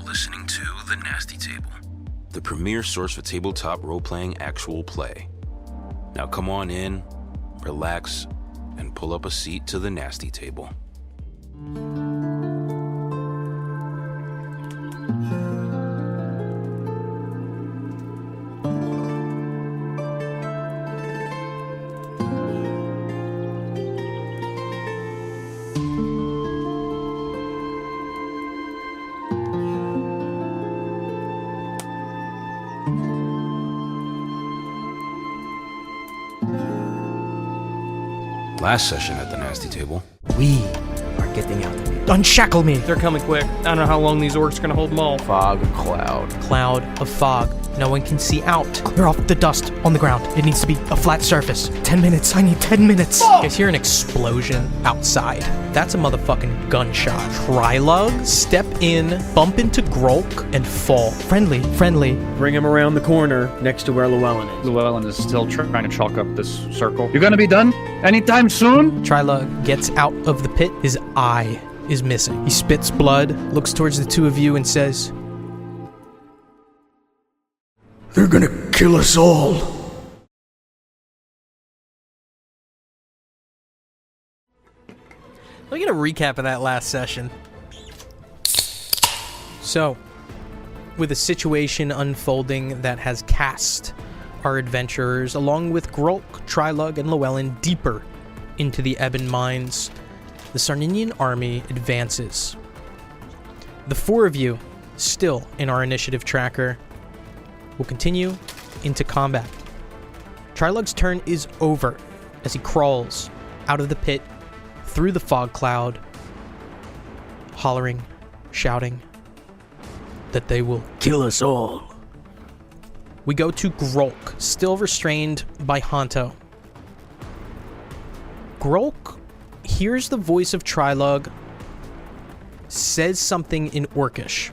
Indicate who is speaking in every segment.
Speaker 1: listening to The Nasty Table, the premier source for tabletop role-playing actual play. Now come on in, relax, and pull up a seat to The Nasty Table. Last session at The Nasty Table.
Speaker 2: We are getting out of here. Unshackle me!
Speaker 3: They're coming quick. I don't know how long these orcs are gonna hold them all.
Speaker 4: Fog cloud.
Speaker 2: Cloud of fog. No one can see out. Clear off the dust on the ground. It needs to be a flat surface. 10 minutes. I need 10 minutes. You guys hear an explosion outside. That's a motherfucking gunshot. Trilug, step in, bump into Grolk, and fall. Friendly.
Speaker 3: Bring him around the corner next to where Llewellyn is.
Speaker 4: Llewellyn is still trying to chalk up this circle. You're gonna be done anytime soon?
Speaker 2: Trilug gets out of the pit. His eye is missing. He spits blood, looks towards the two of you, and says, "They're gonna kill us all." Let me get a recap of that last session. So, with a situation unfolding that has cast our adventurers, along with Grolk, Trilug, and Llewellyn, deeper into the Ebon Mines, the Sarninian army advances. The four of you, still in our initiative tracker, will continue into combat. Trilug's turn is over as he crawls out of the pit, through the fog cloud, hollering, shouting that they will kill us all. We go to Grolk, still restrained by Honto. Grolk hears the voice of Trilug, says something in Orcish,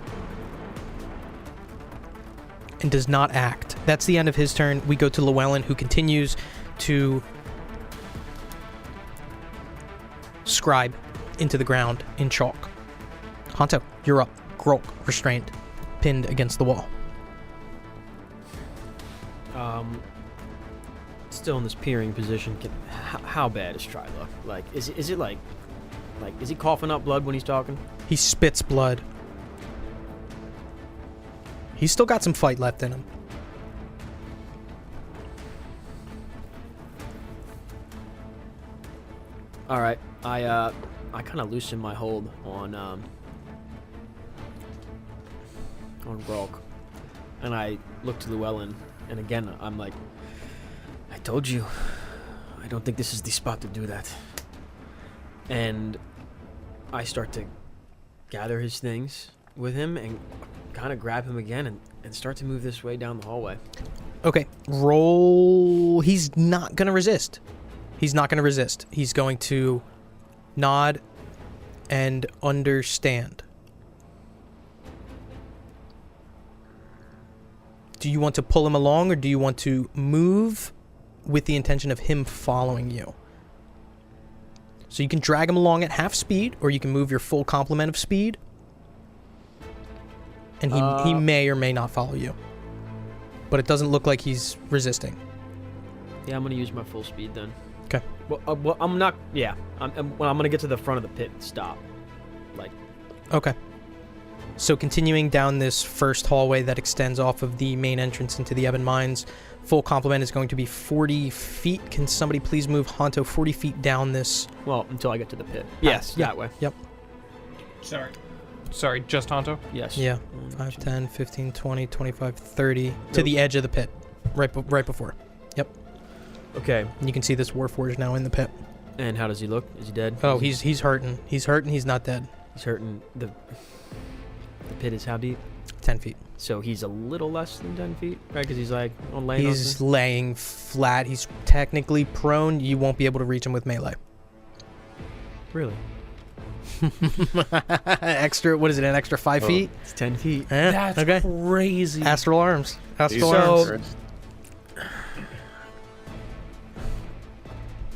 Speaker 2: and does not act. That's the end of his turn. We go to Llewellyn, who continues to scribe into the ground in chalk. Honto, you're up. Grolk, restrained, pinned against the wall.
Speaker 5: Still in this peering position. How bad is Trilug? Like, is it like, is he coughing up blood when he's talking?
Speaker 2: He spits blood. He's still got some fight left in him.
Speaker 5: All right, I kind of loosen my hold on Grolk, and I look to Llewellyn, and again I'm like, I told you, I don't think this is the spot to do that. And I start to gather his things with him and kind of grab him again and start to move this way down the hallway.
Speaker 2: Okay, roll. He's not going to resist. He's going to nod and understand. Do you want to pull him along, or do you want to move with the intention of him following you? So you can drag him along at half speed, or you can move your full complement of speed. And he may or may not follow you. But it doesn't look like he's resisting.
Speaker 5: Yeah, I'm going to use my full speed then.
Speaker 2: Okay.
Speaker 5: Well, I'm not... Yeah. I'm going to get to the front of the pit and stop. Like...
Speaker 2: Okay. So continuing down this first hallway that extends off of the main entrance into the Ebon Mines, full complement is going to be 40 feet. Can somebody please move Honto 40 feet down this?
Speaker 5: Well, until I get to the pit. Yes, that way.
Speaker 2: Yep.
Speaker 3: Sorry, just Honto?
Speaker 5: Yes.
Speaker 2: Yeah. 5, 10, 15, 20, 25, 30. To the edge of the pit. Right before. Yep.
Speaker 5: Okay.
Speaker 2: And you can see this Warforged now in the pit.
Speaker 5: And how does he look? Is he dead?
Speaker 2: Oh, he's hurting. He's hurting. He's not dead.
Speaker 5: He's hurting. The pit is how deep?
Speaker 2: 10 feet.
Speaker 5: So he's a little less than 10 feet, right? Because he's like on laying.
Speaker 2: He's laying flat. He's technically prone. You won't be able to reach him with melee.
Speaker 5: Really?
Speaker 2: Extra, what is it, an extra 5 feet?
Speaker 5: It's 10 feet.
Speaker 2: Yeah,
Speaker 3: That's crazy.
Speaker 2: Astral arms. Astral
Speaker 5: So-
Speaker 2: arms.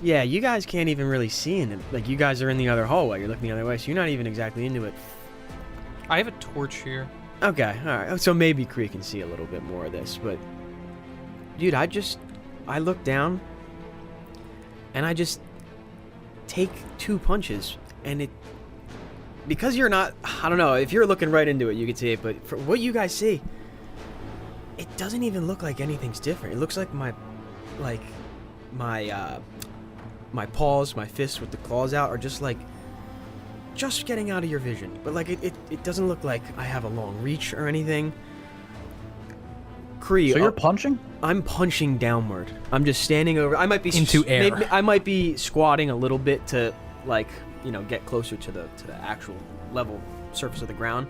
Speaker 5: Yeah, you guys can't even really see in it. Like, you guys are in the other hallway. You're looking the other way, so you're not even exactly into it.
Speaker 3: I have a torch here.
Speaker 5: Okay, all right. So maybe Kree can see a little bit more of this, but dude, I look down and I just take 2 punches, and because you're not, I don't know, if you're looking right into it, you can see it, but for what you guys see, it doesn't even look like anything's different. It looks like my paws, my fists with the claws out are just getting out of your vision. But like it doesn't look like I have a long reach or anything. Kree,
Speaker 4: So you're punching?
Speaker 5: I'm punching downward. I'm just standing over. I might be
Speaker 2: Into air.
Speaker 5: Maybe, I might be squatting a little bit to get closer to the actual level surface of the ground.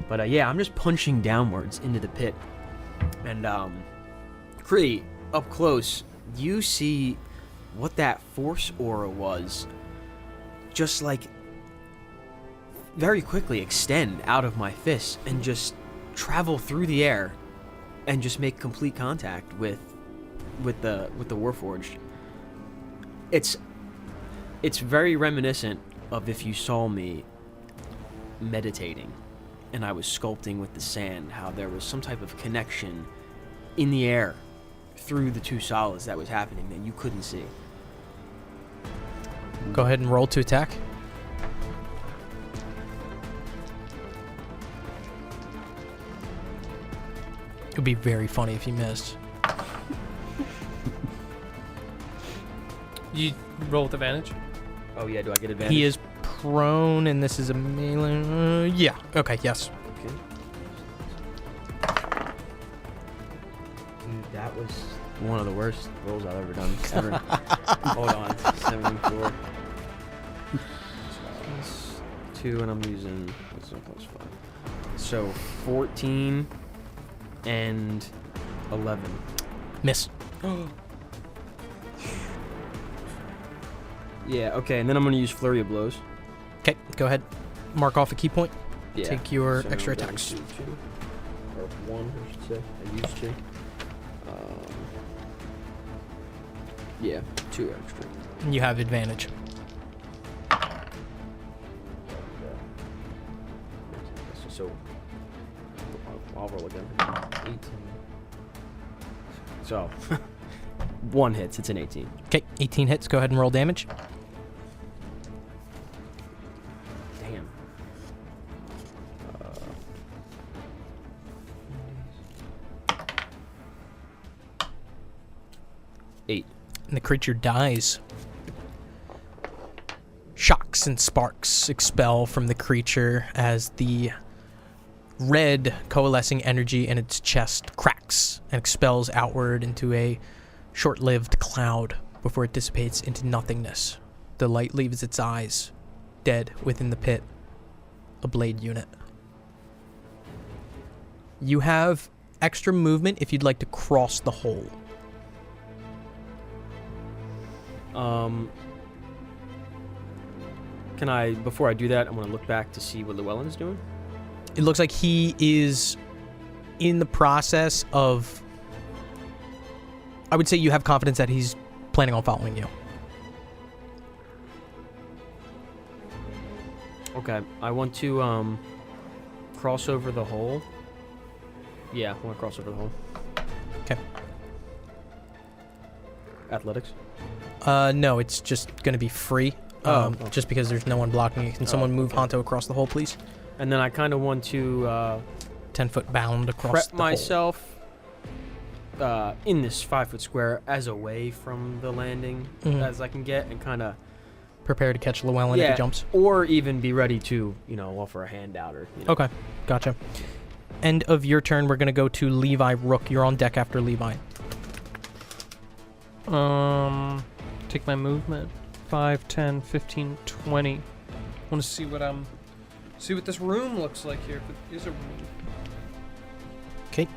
Speaker 5: But yeah, I'm just punching downwards into the pit. And Kree, up close, you see what that force aura was. Just very quickly extend out of my fist and just travel through the air and just make complete contact with the Warforged. It's very reminiscent of if you saw me meditating and I was sculpting with the sand, how there was some type of connection in the air through the 2 solids that was happening that you couldn't see.
Speaker 2: Go ahead and roll to attack. It would be very funny if you missed.
Speaker 6: You roll with advantage?
Speaker 5: Oh yeah, do I get advantage?
Speaker 2: He is prone, and this is a melee. Yeah. Okay. Yes.
Speaker 5: Okay. Dude, that was one of the worst rolls I've ever done. Ever. Hold on. 74. Plus 2, and I'm using what's that, plus 5. So 14 and 11.
Speaker 2: Miss.
Speaker 5: Yeah, okay, and then I'm going to use Flurry of Blows.
Speaker 2: Okay. Go ahead. Mark off a key point.
Speaker 5: Yeah.
Speaker 2: Take your
Speaker 5: So
Speaker 2: extra
Speaker 5: I'm down
Speaker 2: attacks.
Speaker 5: to 2. Or 1, I should say. I used 2. Yeah, 2 extra.
Speaker 2: And you have advantage.
Speaker 5: So, I'll roll again. 18. So, 1 hits. It's an 18.
Speaker 2: Okay. 18 hits. Go ahead and roll damage.
Speaker 5: Damn. 8.
Speaker 2: And the creature dies. Shocks and sparks expel from the creature as the red coalescing energy in its chest cracks and expels outward into a short-lived cloud before it dissipates into nothingness. The light leaves its eyes, dead within the pit. A blade unit. You have extra movement if you'd like to cross the hole.
Speaker 5: Can I, before I do that, I want to look back to see what Llewellyn's doing?
Speaker 2: It looks like he is in the process of... I would say you have confidence that he's planning on following you.
Speaker 5: Okay, I want to, cross over the hole. Yeah, I want to cross over the hole.
Speaker 2: Okay.
Speaker 5: Athletics?
Speaker 2: No, it's just going to be free. Just because there's no one blocking it. Can someone move
Speaker 5: okay.
Speaker 2: Honto across the hole, please?
Speaker 5: And then I kind of want to
Speaker 2: 10-foot bound across
Speaker 5: prep
Speaker 2: the hole.
Speaker 5: myself in this 5-foot square as away from the landing as I can get, and kind of
Speaker 2: Prepare to catch Llewellyn if he jumps.
Speaker 5: or even be ready to, offer a handout or.
Speaker 2: Okay, gotcha. End of your turn. We're going to go to Levi Rook. You're on deck after Levi.
Speaker 6: Take my movement. 5, 10, 15, 20. Want to see what this room looks like here. If it is a room.
Speaker 2: Okay.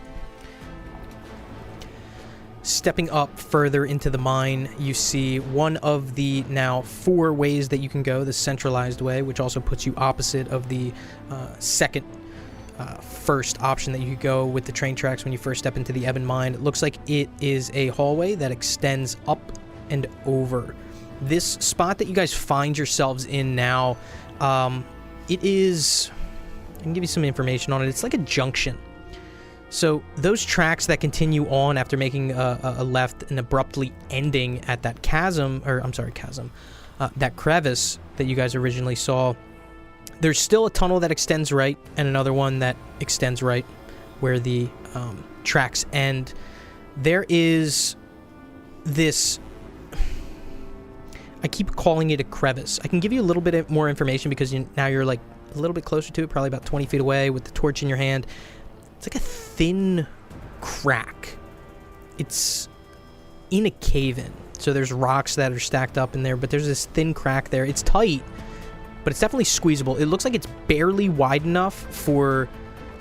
Speaker 2: Stepping up further into the mine, you see one of the now 4 ways that you can go, the centralized way, which also puts you opposite of the first option that you could go with the train tracks when you first step into the Ebon Mine. It looks like it is a hallway that extends up and over. This spot that you guys find yourselves in now, it is I can give you some information on it. It's like a junction. So those tracks that continue on after making a left and abruptly ending at that chasm, that crevice that you guys originally saw, there's still a tunnel that extends right and another one that extends right where the tracks end. There is this... I keep calling it a crevice. I can give you a little bit more information because now you're like a little bit closer to it, probably about 20 feet away with the torch in your hand. It's like a thin crack. It's in a cave-in. So there's rocks that are stacked up in there, but there's this thin crack there. It's tight, but it's definitely squeezable. It looks like it's barely wide enough for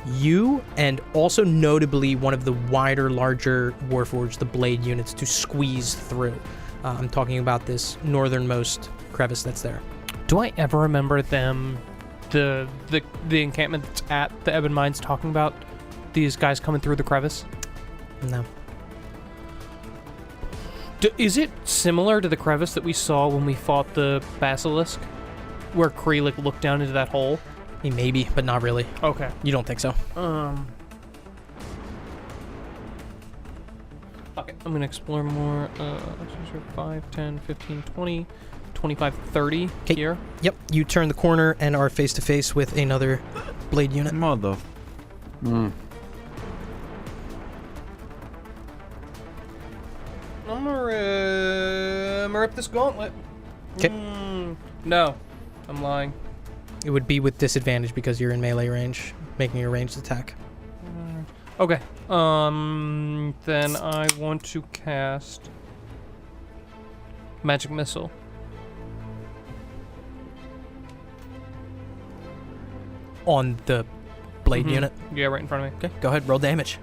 Speaker 2: you and also notably one of the wider, larger Warforged, the blade units, to squeeze through. I'm talking about this northernmost crevice that's there.
Speaker 6: Do I ever remember them, the encampment that's at the Ebon Mines, talking about these guys coming through the crevice?
Speaker 2: No.
Speaker 6: Is it similar to the crevice that we saw when we fought the Basilisk? Where Krelik looked down into that hole?
Speaker 2: I mean, maybe, but not really.
Speaker 6: Okay.
Speaker 2: You don't think so?
Speaker 6: Okay, I'm going to explore more. 5, 10, 15, 20, 25, 30 here.
Speaker 2: Yep, you turn the corner and are face to face with another blade unit.
Speaker 7: Mother.
Speaker 6: I'm gonna rip this gauntlet.
Speaker 2: 'Kay.
Speaker 6: No, I'm lying.
Speaker 2: It would be with disadvantage because you're in melee range, making a ranged attack.
Speaker 6: Okay. Then I want to cast Magic Missile.
Speaker 2: On the blade unit.
Speaker 6: Yeah, right in front of me.
Speaker 2: Okay, go ahead, roll damage.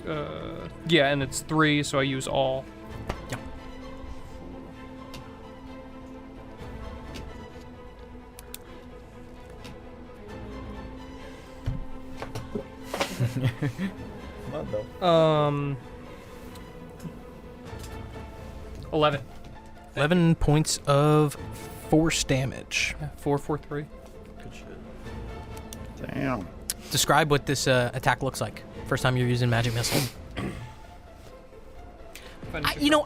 Speaker 6: Yeah, and it's 3, so I use all.
Speaker 2: Yep.
Speaker 7: Mother.
Speaker 6: 11.
Speaker 2: 11 points of force damage.
Speaker 6: Yeah, 4, 4, 3.
Speaker 7: Good shit. Damn.
Speaker 2: Describe what this attack looks like. First time you're using Magic Missile.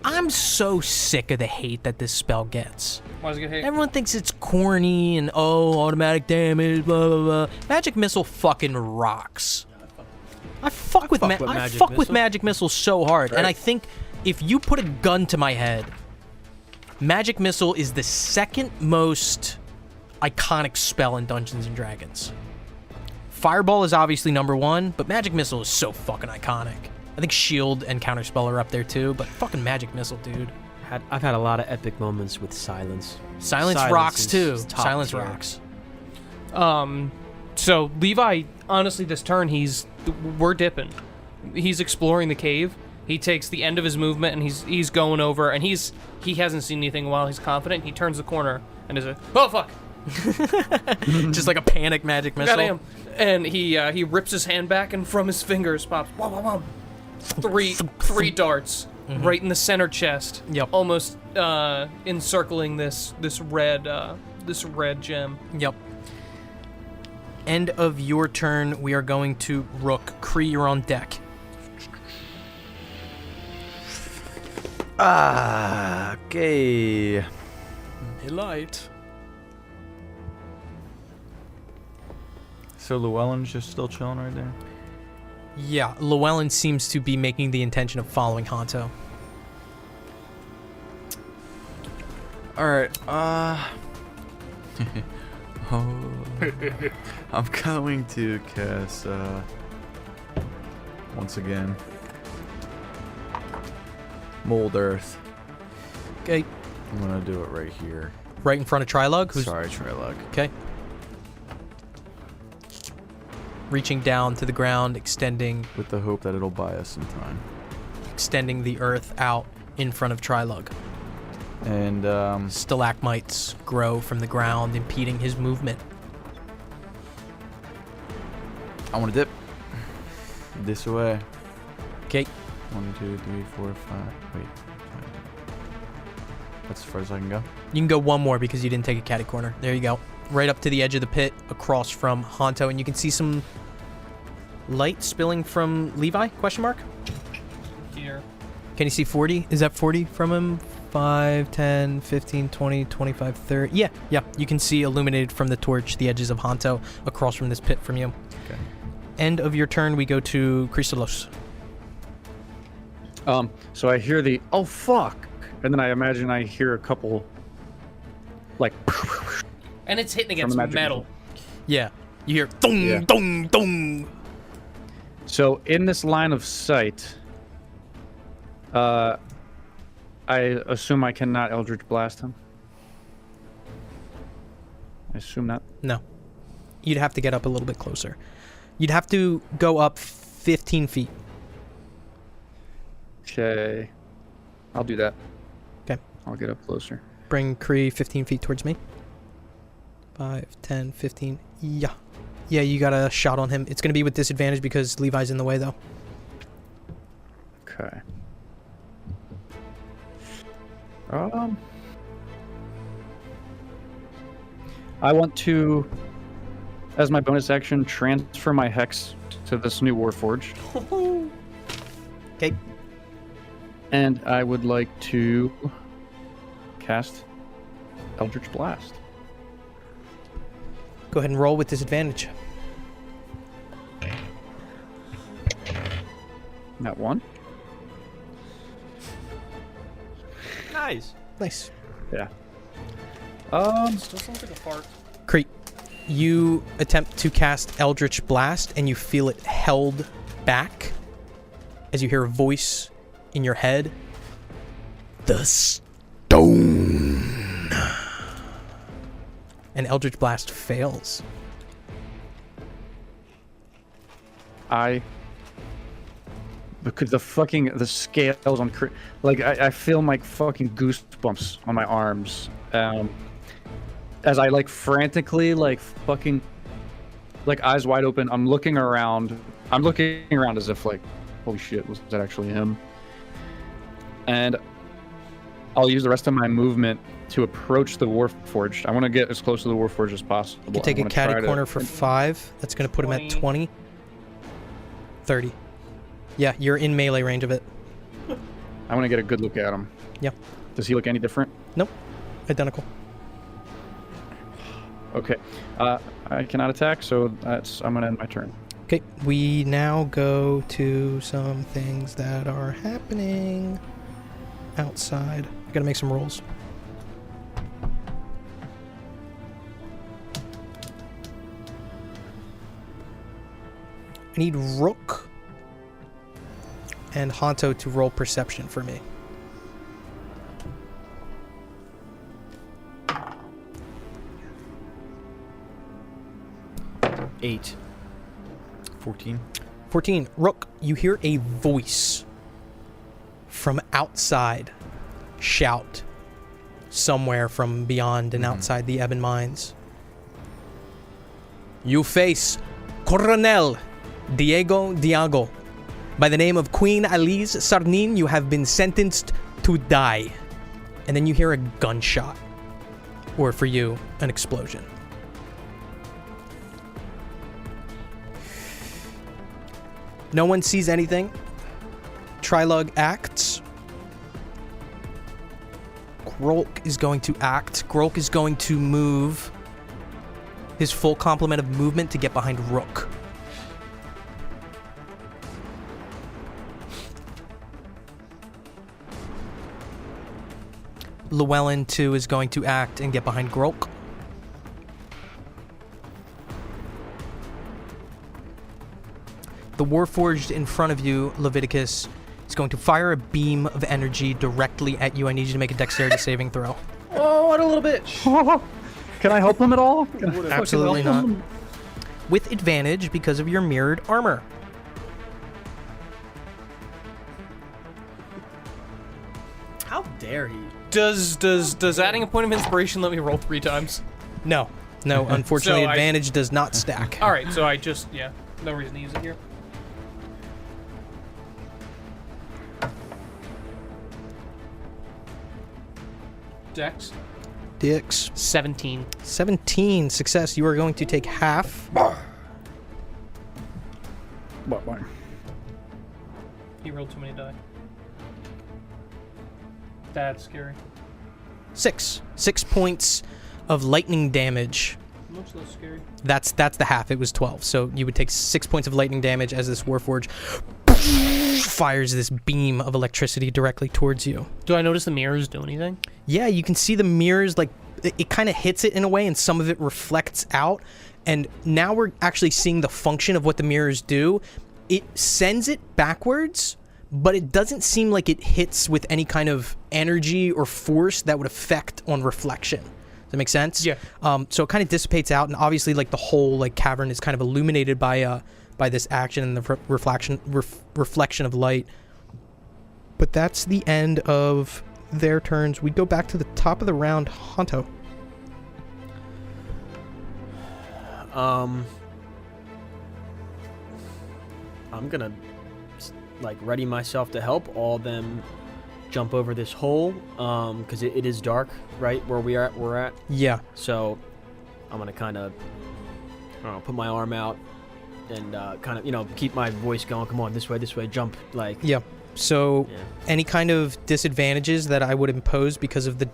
Speaker 2: I'm so sick of the hate that this spell gets.
Speaker 6: Why does it get hate?
Speaker 2: Everyone thinks it's corny and, automatic damage, blah, blah, blah. Magic Missile fucking rocks. I fuck with Magic Missile so hard, and I think if you put a gun to my head, Magic Missile is the second most iconic spell in Dungeons & Dragons. Fireball is obviously number 1, but Magic Missile is so fucking iconic. I think Shield and Counterspell are up there too, but fucking Magic Missile, dude.
Speaker 5: I've had a lot of epic moments with Silence.
Speaker 2: Silence rocks too.
Speaker 5: is top
Speaker 2: Silence
Speaker 5: tier.
Speaker 2: rocks.
Speaker 6: So Levi, honestly, this turn, we're dipping. He's exploring the cave. He takes the end of his movement and he's going over, and he hasn't seen anything in a while. He's confident. He turns the corner and is oh fuck,
Speaker 2: Just like a panic Magic Missile.
Speaker 6: goddamn, and he rips his hand back, and from his fingers pops wham, wham, wham, three darts right in the center chest.
Speaker 2: Yep.
Speaker 6: Almost encircling this red gem.
Speaker 2: Yep. End of your turn. We are going to Rook. Kree, you're on deck.
Speaker 7: Okay.
Speaker 2: Light.
Speaker 7: So Llewellyn's just still chilling right there?
Speaker 2: Yeah, Llewellyn seems to be making the intention of following Hanto.
Speaker 7: Alright, I'm going to cast, once again, Mold Earth.
Speaker 2: Okay.
Speaker 7: I'm gonna do it right here.
Speaker 2: Right in front of Trilug.
Speaker 7: Sorry, Trilug.
Speaker 2: Okay. Reaching down to the ground, extending
Speaker 7: With the hope that it'll buy us some time.
Speaker 2: the earth out in front of Trilug.
Speaker 7: And,
Speaker 2: Stalagmites grow from the ground, impeding his movement.
Speaker 7: I wanna dip this way.
Speaker 2: Okay.
Speaker 7: 1, 2, 3, 4, 5. Wait. That's as far as I can go.
Speaker 2: You can go one more because you didn't take a catty corner. There you go. right up to the edge of the pit across from Honto, and you can see some light spilling from Levi, question mark?
Speaker 6: Here.
Speaker 2: Can you see 40? Is that 40 from him? 5, 10, 15, 20, 25, 30. Yeah, you can see illuminated from the torch the edges of Honto across from this pit from you.
Speaker 7: Okay.
Speaker 2: End of your turn, we go to Chrysalos.
Speaker 4: So I hear the oh fuck, and then I imagine I hear a couple, like,
Speaker 6: And it's hitting against
Speaker 4: the magic
Speaker 6: metal.
Speaker 2: Yeah, you hear dong,
Speaker 4: Yeah.
Speaker 2: dong, dong.
Speaker 4: So in this line of sight, I assume I cannot Eldritch Blast him. I assume not.
Speaker 2: No. You'd have to get up a little bit closer. You'd have to go up 15 feet.
Speaker 4: Okay, I'll do that.
Speaker 2: Okay.
Speaker 4: I'll get up closer.
Speaker 2: Bring Kree 15 feet towards me. 5, 10, 15. Yeah. Yeah, you got a shot on him. It's going to be with disadvantage because Levi's in the way, though.
Speaker 4: Okay. I want to, as my bonus action, transfer my hex to this new Warforged.
Speaker 2: Okay.
Speaker 4: And I would like to cast Eldritch Blast.
Speaker 2: Go ahead and roll with disadvantage.
Speaker 4: That one.
Speaker 5: Nice.
Speaker 2: Nice.
Speaker 4: Yeah.
Speaker 6: Still sounds like a fart.
Speaker 2: Kree, you attempt to cast Eldritch Blast, and you feel it held back as you hear a voice in your head. The stone. And Eldritch Blast fails.
Speaker 4: Because the scales on, like, I feel my fucking goosebumps on my arms, as I, like, frantically, like, fucking, like, eyes wide open, I'm looking around as if, like, holy shit, was that actually him? And I'll use the rest of my movement to approach the Warforged. I want to get as close to the Warforged as possible.
Speaker 2: You can take
Speaker 4: I
Speaker 2: a
Speaker 4: wanna
Speaker 2: catty
Speaker 4: try to-
Speaker 2: corner for 5. That's going to put him at 20. 30. Yeah, you're in melee range of it.
Speaker 4: I want to get a good look at him.
Speaker 2: Yeah.
Speaker 4: Does he look any different?
Speaker 2: Nope. Identical.
Speaker 4: Okay. I cannot attack, so I'm gonna end my turn.
Speaker 2: Okay, we now go to some things that are happening outside. I gotta make some rolls. I need Rook and Honto to roll perception for me.
Speaker 5: Eight.
Speaker 7: 14.
Speaker 2: 14. Rook, you hear a voice from outside shout somewhere from beyond and outside the Ebon Mines. You face Coronel Diego. By the name of Queen Alice Sarnin, you have been sentenced to die. And then you hear a gunshot. Or for you, an explosion. No one sees anything. Trilug acts. Grolk is going to act. Grolk is going to move his full complement of movement to get behind Rook. Llewellyn, too, is going to act and get behind Grolk. The Warforged in front of you, Leviticus, is going to fire a beam of energy directly at you. I need you to make a dexterity saving throw.
Speaker 5: Oh, what a little bitch.
Speaker 4: Can I help him at all?
Speaker 2: Absolutely not. With advantage because of your mirrored armor.
Speaker 5: How dare he?
Speaker 6: Does adding a point of inspiration let me roll 3 times?
Speaker 2: No, unfortunately,
Speaker 6: So I-
Speaker 2: advantage does not stack.
Speaker 6: All right, so I just no reason to use it here. Dex.
Speaker 2: DX.
Speaker 6: 17.
Speaker 2: 17 success. You are going to take half.
Speaker 4: What?
Speaker 6: He rolled too many die. That's scary.
Speaker 2: 6 points of lightning damage.
Speaker 6: Much less scary.
Speaker 2: That's the half. It was 12. So you would take 6 points of lightning damage as this Warforge fires this beam of electricity directly towards you.
Speaker 6: Do I notice the mirrors do anything?
Speaker 2: Yeah, you can see the mirrors, like, it kind of hits it in a way, and some of it reflects out. And now we're actually seeing the function of what the mirrors do. It sends it backwards, but it doesn't seem like it hits with any kind of energy or force that would affect on reflection. Does that make sense?
Speaker 6: Yeah.
Speaker 2: So it kind of dissipates out, and obviously, like, the whole, like, cavern is kind of illuminated by this action and the reflection of light. But that's the end of their turns. We go back to the top of the round. Honto.
Speaker 5: I'm gonna like ready myself to help all of them jump over this hole, because it is dark, right, where we're at.
Speaker 2: Yeah.
Speaker 5: So I'm gonna kind of, I don't know, put my arm out and kind of, you know, keep my voice going. Come on, this way, jump, like.
Speaker 2: Yeah. So
Speaker 5: Yeah.
Speaker 2: any kind of disadvantages that I would impose because of the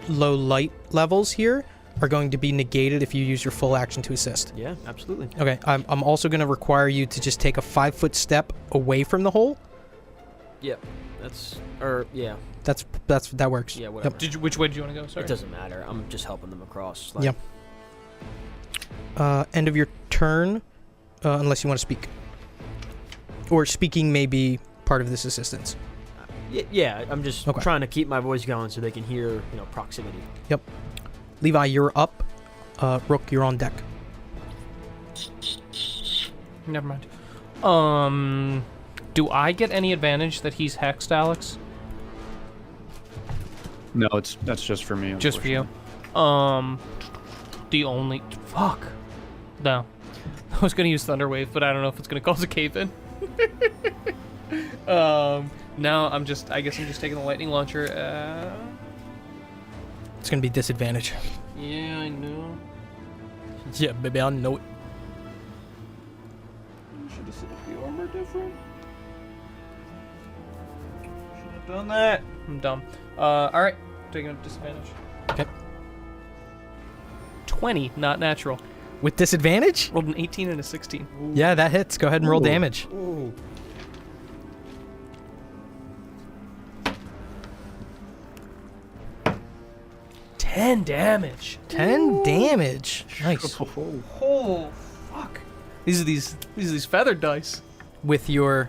Speaker 2: low light levels here are going to be negated if you use your full action to assist.
Speaker 5: Yeah, absolutely.
Speaker 2: Okay, I'm also going to require you to just take a 5-foot step away from the hole.
Speaker 5: Yep. Yeah.
Speaker 2: That works.
Speaker 5: Yeah, whatever.
Speaker 6: Which way do you want to go? Sorry.
Speaker 5: It doesn't matter. I'm just helping them across. Like,
Speaker 2: Yep. End of your turn, unless you want to speak. Or speaking may be part of this assistance.
Speaker 5: Yeah, I'm just
Speaker 2: Okay.
Speaker 5: trying to keep my voice going so they can hear, you know, proximity.
Speaker 2: Yep. Levi, you're up. Rook, you're on deck.
Speaker 6: Never mind. Do I get any advantage that he's hexed, Alex?
Speaker 4: No, that's just for me.
Speaker 6: Just for you. The only fuck. No. I was gonna use Thunderwave, but I don't know if it's gonna cause a cave in. No, I guess I'm just taking the lightning launcher.
Speaker 2: It's going to be disadvantage.
Speaker 6: Yeah, I know.
Speaker 2: Yeah, baby, I know it.
Speaker 6: Should have set up the armor different. Should have done that. I'm dumb. Alright. Taking a disadvantage.
Speaker 2: Okay.
Speaker 6: 20, not natural.
Speaker 2: With disadvantage?
Speaker 6: Rolled an 18 and a 16.
Speaker 2: Yeah, that hits. Go ahead and roll damage.
Speaker 5: Ooh.
Speaker 6: 10 damage.
Speaker 2: 10 damage. Nice.
Speaker 6: Oh, fuck. These are these feathered dice.
Speaker 2: With your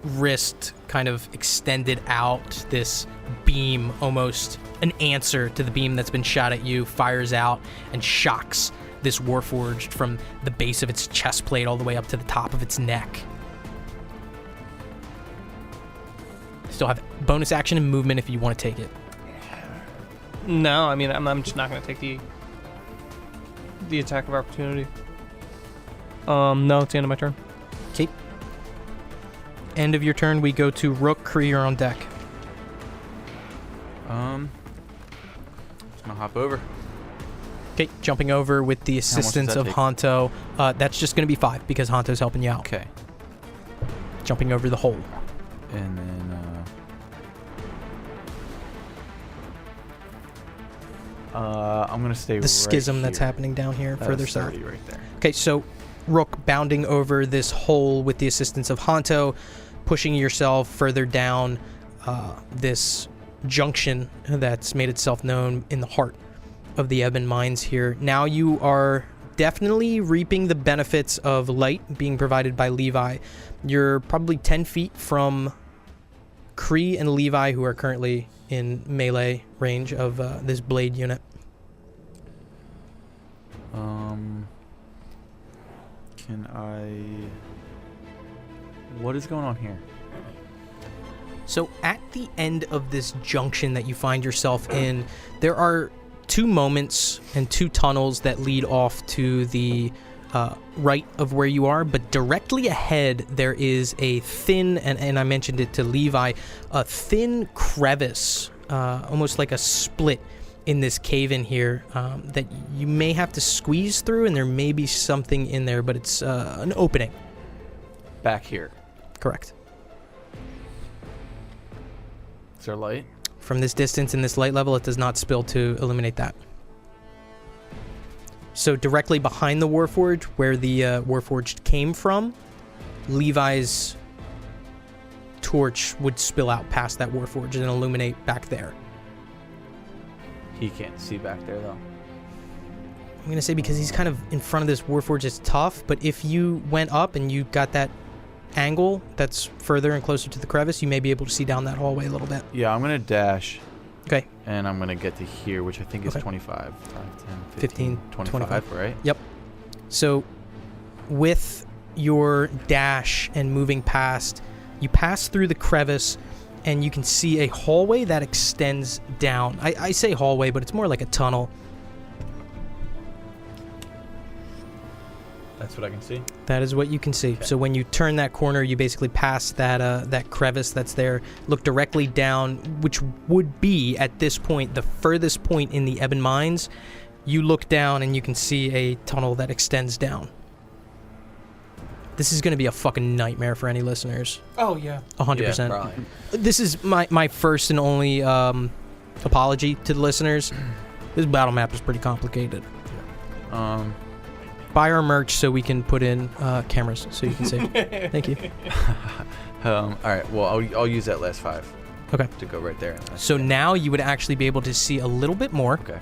Speaker 2: wrist kind of extended out, this beam, almost an answer to the beam that's been shot at you, fires out and shocks this Warforged from the base of its chest plate all the way up to the top of its neck. Still have bonus action and movement if you want to take it.
Speaker 6: No, I mean I'm just not gonna take the attack of opportunity. No, it's the end of my turn.
Speaker 2: Okay. End of your turn, we go to Rook. Kree, you're on deck.
Speaker 7: Just gonna hop over.
Speaker 2: Okay, jumping over with the
Speaker 7: does
Speaker 2: assistance
Speaker 7: that
Speaker 2: of
Speaker 7: take?
Speaker 2: Honto. That's just going to be 5 because Honto's helping you out.
Speaker 7: Okay.
Speaker 2: Jumping over the hole.
Speaker 7: And then I'm gonna stay
Speaker 2: The schism that's happening down here, further south.
Speaker 7: 30 right there.
Speaker 2: Okay, so Rook bounding over this hole with the assistance of Honto, pushing yourself further down this junction that's made itself known in the heart of the Ebon Mines here. Now you are definitely reaping the benefits of light being provided by Levi. You're probably 10 feet from Kree and Levi, who are currently in melee range of this blade unit.
Speaker 7: Can I? What is going on here?
Speaker 2: So at the end of this junction that you find yourself in, there are 2 moments and 2 tunnels that lead off to the right of where you are, but directly ahead there is a thin, and I mentioned it to Levi, a thin crevice, almost like a split in this cave in here that you may have to squeeze through, and there may be something in there, but it's an opening.
Speaker 7: Back here.
Speaker 2: Correct.
Speaker 7: Is there light?
Speaker 2: From this distance in this light level, it does not spill to illuminate that. So directly behind the Warforged, where the Warforged came from, Levi's torch would spill out past that Warforged and illuminate back there.
Speaker 7: He can't see back there, though.
Speaker 2: I'm going to say because he's kind of in front of this Warforged, it's tough, but if you went up and you got that angle that's further and closer to the crevice, you may be able to see down that hallway a little bit.
Speaker 7: Yeah, I'm going to dash.
Speaker 2: Okay.
Speaker 7: And I'm going to get to here, which I think is
Speaker 2: Okay.
Speaker 7: 25. 5, 10,
Speaker 2: 15,
Speaker 7: 25, right?
Speaker 2: Yep. So with your dash and moving past, you pass through the crevice and you can see a hallway that extends down. I say hallway, but it's more like a tunnel.
Speaker 7: That's what I can see.
Speaker 2: That is what you can see. So when you turn that corner, you basically pass that that crevice that's there. Look directly down, which would be, at this point, the furthest point in the Ebon Mines. You look down and you can see a tunnel that extends down. This is going to be a fucking nightmare for any listeners.
Speaker 6: Oh, yeah.
Speaker 2: 100%.
Speaker 7: Yeah, probably.
Speaker 2: This is my first and only apology to the listeners. This battle map is pretty complicated. Buy our merch so we can put in cameras so you can see. Thank you.
Speaker 7: All right. Well, I'll use that last 5.
Speaker 2: Okay.
Speaker 7: To go right there.
Speaker 2: So now you would actually be able to see a little bit more.
Speaker 7: Okay.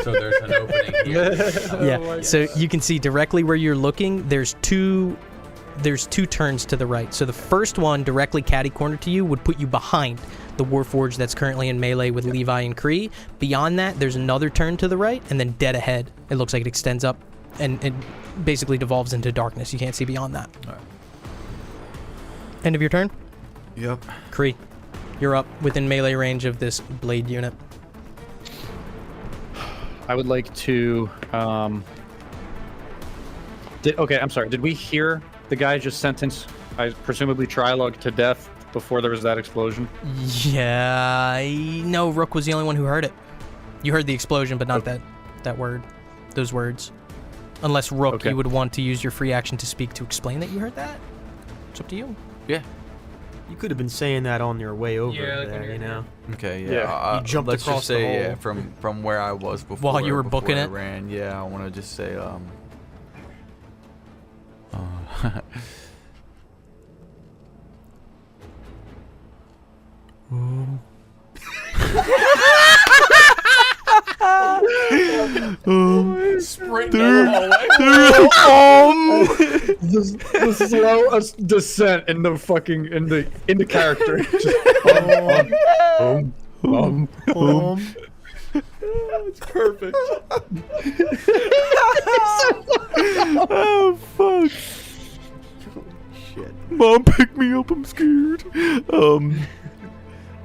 Speaker 7: So there's an opening here.
Speaker 2: Yeah. So you can see directly where you're looking. There's two turns to the right. So the first one directly catty corner to you would put you behind the Warforged that's currently in melee with Levi and Kree. Beyond that, there's another turn to the right, and then dead ahead, it looks like it extends up and it basically devolves into darkness. You can't see beyond that.
Speaker 7: All right.
Speaker 2: End of your turn.
Speaker 7: Yep.
Speaker 2: Kree, you're up within melee range of this blade unit.
Speaker 4: I would like to. Okay, I'm sorry. Did we hear the guy just sentence, presumably Trilog, to death before there was that explosion?
Speaker 2: Yeah, no, Rook was the only one who heard it. You heard the explosion, but not that word, those words. Unless Rook,
Speaker 4: Okay.
Speaker 2: you would want to use your free action to speak to explain that you heard that. It's up to you.
Speaker 7: Yeah.
Speaker 5: You could have been saying that on your way over
Speaker 6: Yeah, like
Speaker 5: there,
Speaker 6: when
Speaker 5: you
Speaker 6: you're
Speaker 5: know?
Speaker 7: Okay. Yeah.
Speaker 4: Yeah.
Speaker 5: You jumped
Speaker 7: let's
Speaker 5: across
Speaker 7: just say,
Speaker 5: the
Speaker 7: yeah,
Speaker 5: hole.
Speaker 7: from where I was before.
Speaker 2: While you were
Speaker 7: before
Speaker 2: booking
Speaker 7: I
Speaker 2: it?
Speaker 7: ran. Yeah. I want to just say.
Speaker 6: Sprint down the hallway.
Speaker 4: The slow descent in the fucking into character.
Speaker 7: It's perfect. Oh fuck!
Speaker 5: Shit.
Speaker 7: Mom, pick me up. I'm scared.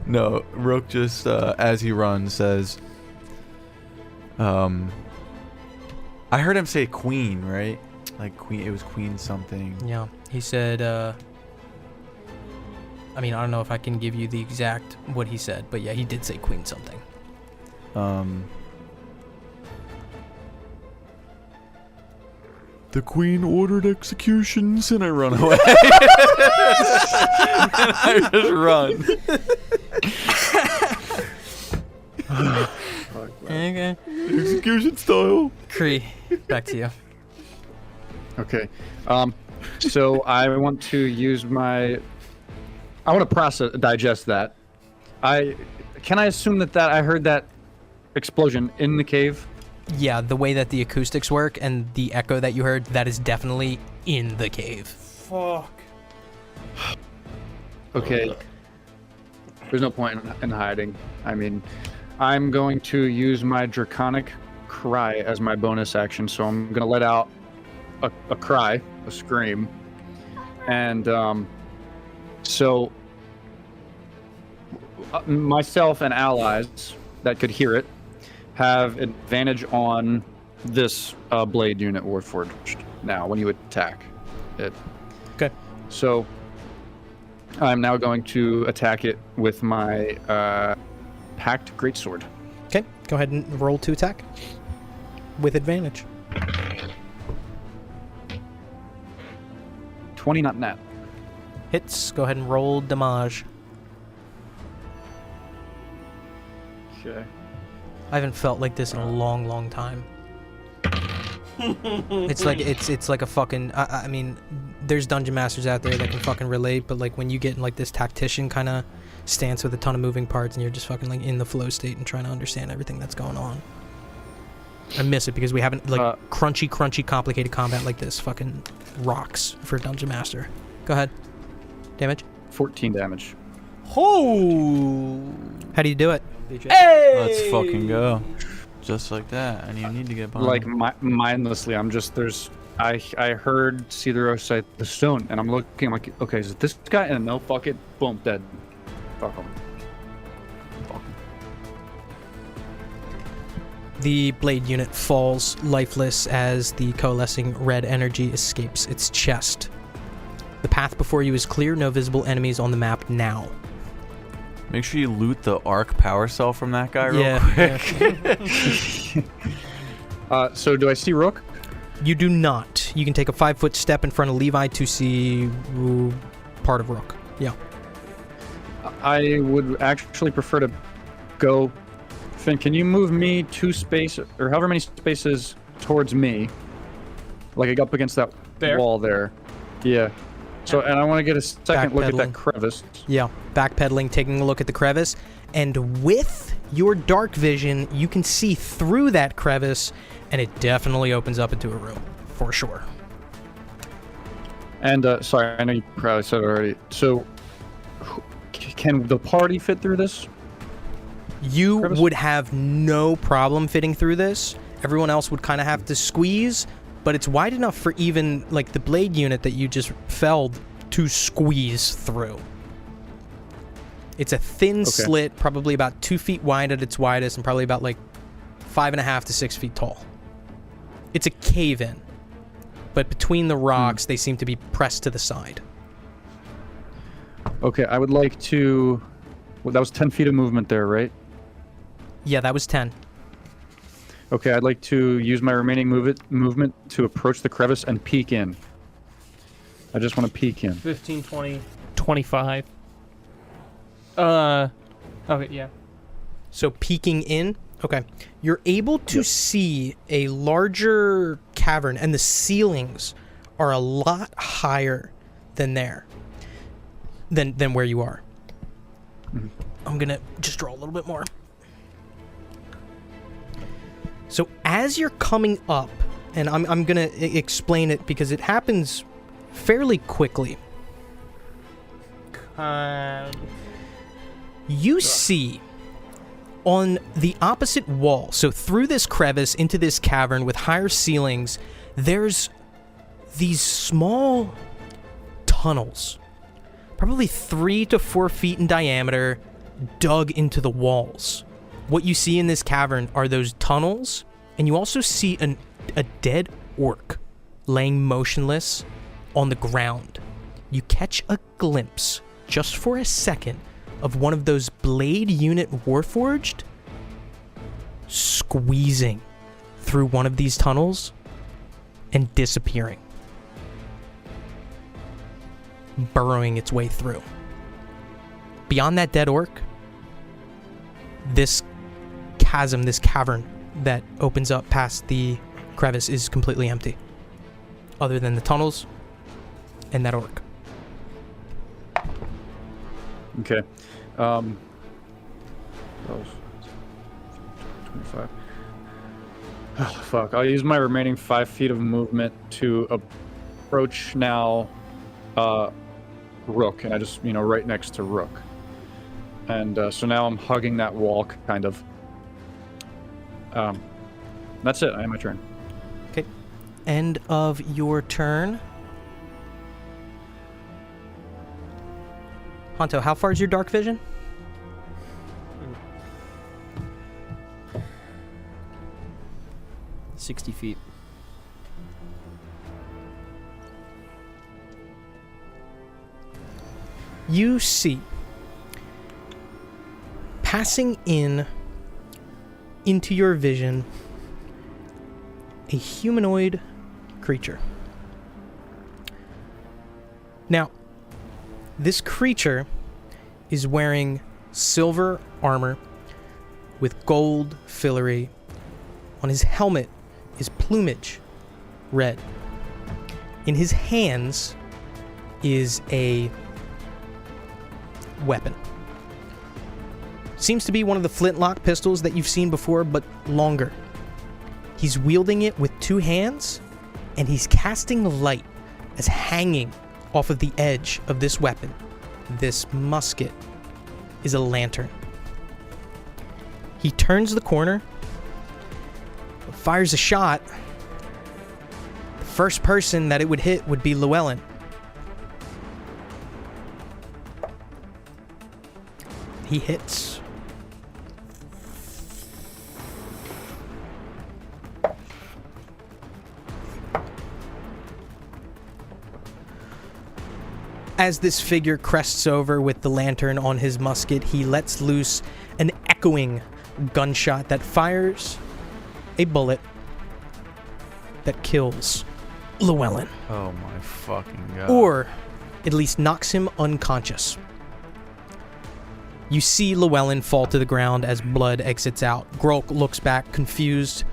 Speaker 7: No. Rook just as he runs says, I heard him say queen, right? Like queen. It was queen something.
Speaker 2: Yeah, he said. I mean, I don't know if I can give you the exact what he said, but yeah, he did say Queen something.
Speaker 7: The queen ordered executions, and I run away. And I just run.
Speaker 2: Okay.
Speaker 7: Execution style.
Speaker 2: Kree, back to you.
Speaker 4: Okay. So I want to use my. I want to digest that. Can I assume that I heard that explosion in the cave?
Speaker 2: Yeah, the way that the acoustics work and the echo that you heard, that is definitely in the cave.
Speaker 6: Fuck.
Speaker 4: Okay. There's no point in hiding. I mean, I'm going to use my Draconic Cry as my bonus action, so I'm going to let out a cry, a scream. And so myself and allies that could hear it have advantage on this blade unit Warforged now when you attack it.
Speaker 2: Okay.
Speaker 4: So I'm now going to attack it with my packed greatsword.
Speaker 2: Okay, go ahead and roll to attack with advantage.
Speaker 4: 20, not nat.
Speaker 2: Hits. Go ahead and roll damage.
Speaker 4: Okay.
Speaker 2: I haven't felt like this in a long, long time. It's like a fucking. I mean, there's dungeon masters out there that can fucking relate, but like when you get in like this tactician kind of stance with a ton of moving parts and you're just fucking like in the flow state and trying to understand everything that's going on. I miss it because we haven't like crunchy, complicated combat like this. Fucking rocks for a dungeon master. Go ahead. Damage.
Speaker 4: 14 damage.
Speaker 2: Oh! How do you do it?
Speaker 6: Hey!
Speaker 7: Let's fucking go. Just like that. And you need to get behind.
Speaker 4: Like mindlessly, I'm just I heard Cedro say the stone, and I'm looking like, okay, is it this guy? And no, fuck it, boom, dead. Fuck him.
Speaker 2: The blade unit falls lifeless as the coalescing red energy escapes its chest. The path before you is clear, no visible enemies on the map now.
Speaker 7: Make sure you loot the arc power cell from that guy real quick.
Speaker 4: So do I see Rook?
Speaker 2: You do not. You can take a 5-foot step in front of Levi to see part of Rook. Yeah.
Speaker 4: I would actually prefer to go. Finn, can you move me 2 spaces, or however many spaces towards me? Like up against that wall there. Yeah. So, and I want to get a second look at that crevice.
Speaker 2: Yeah, backpedaling, taking a look at the crevice, and with your dark vision, you can see through that crevice, and it definitely opens up into a room, for sure.
Speaker 4: And, sorry, I know you probably said it already. So, can the party fit through this?
Speaker 2: You
Speaker 4: crevice?
Speaker 2: would have no problem fitting through this. Everyone else would kind of have to squeeze, but it's wide enough for even, like, the blade unit that you just felled to squeeze through. It's a thin slit, probably about 2 feet wide at its widest, and probably about, like, 5.5 to 6 feet tall. It's a cave-in, but between the rocks, they seem to be pressed to the side.
Speaker 4: Okay, I would like to... Well, that was 10 feet of movement there, right?
Speaker 2: Yeah, that was 10.
Speaker 4: Okay, I'd like to use my remaining movement to approach the crevice and peek in. I just want to peek in.
Speaker 6: 15, 20, 25. Okay, yeah.
Speaker 2: So peeking in, okay. You're able to see a larger cavern, and the ceilings are a lot higher than there, than where you are. I'm gonna just draw a little bit more. So as you're coming up, and I'm gonna explain it because it happens fairly quickly. You see on the opposite wall, so through this crevice into this cavern with higher ceilings, there's these small tunnels, probably 3 to 4 feet in diameter, dug into the walls. What you see in this cavern are those tunnels, and you also see a dead orc laying motionless on the ground. You catch a glimpse, just for a second, of one of those blade unit warforged squeezing through one of these tunnels and disappearing, burrowing its way through. Beyond that dead orc, this chasm, this cavern that opens up past the crevice is completely empty, other than the tunnels and that orc.
Speaker 4: Okay. That was 25. Oh, fuck. I'll use my remaining 5 feet of movement to approach now Rook, and I just, right next to Rook. And so now I'm hugging that wall, kind of. That's it. I have my turn.
Speaker 2: Okay. End of your turn. Honto, how far is your dark vision?
Speaker 5: Hmm. 60 feet.
Speaker 2: You see, passing into your vision, a humanoid creature. Now, this creature is wearing silver armor with gold filigree. On his helmet is plumage, red. In his hands is a weapon. Seems to be one of the flintlock pistols that you've seen before, but longer. He's wielding it with two hands, and he's casting light as hanging off of the edge of this weapon. This musket is a lantern. He turns the corner, fires a shot. The first person that it would hit would be Llewellyn. He hits. As this figure crests over with the lantern on his musket, he lets loose an echoing gunshot that fires a bullet that kills Llewellyn.
Speaker 7: Oh my fucking god.
Speaker 2: Or at least knocks him unconscious. You see Llewellyn fall to the ground as blood exits out. Grolk looks back, confused.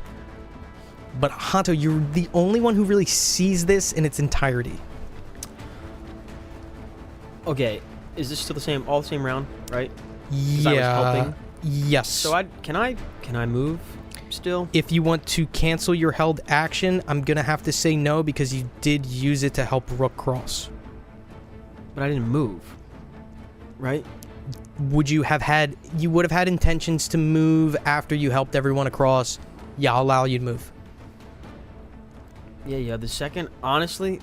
Speaker 2: But Hanto, you're the only one who really sees this in its entirety.
Speaker 5: Okay, is this still all the same round, right? 'Cause
Speaker 2: Yeah.
Speaker 5: I was helping.
Speaker 2: Yes.
Speaker 5: So can I move still?
Speaker 2: If you want to cancel your held action, I'm gonna have to say no because you did use it to help Rook cross.
Speaker 5: But I didn't move. Right?
Speaker 2: You would have had intentions to move after you helped everyone across. Yeah, I'll allow you to move.
Speaker 5: Yeah, the second, honestly,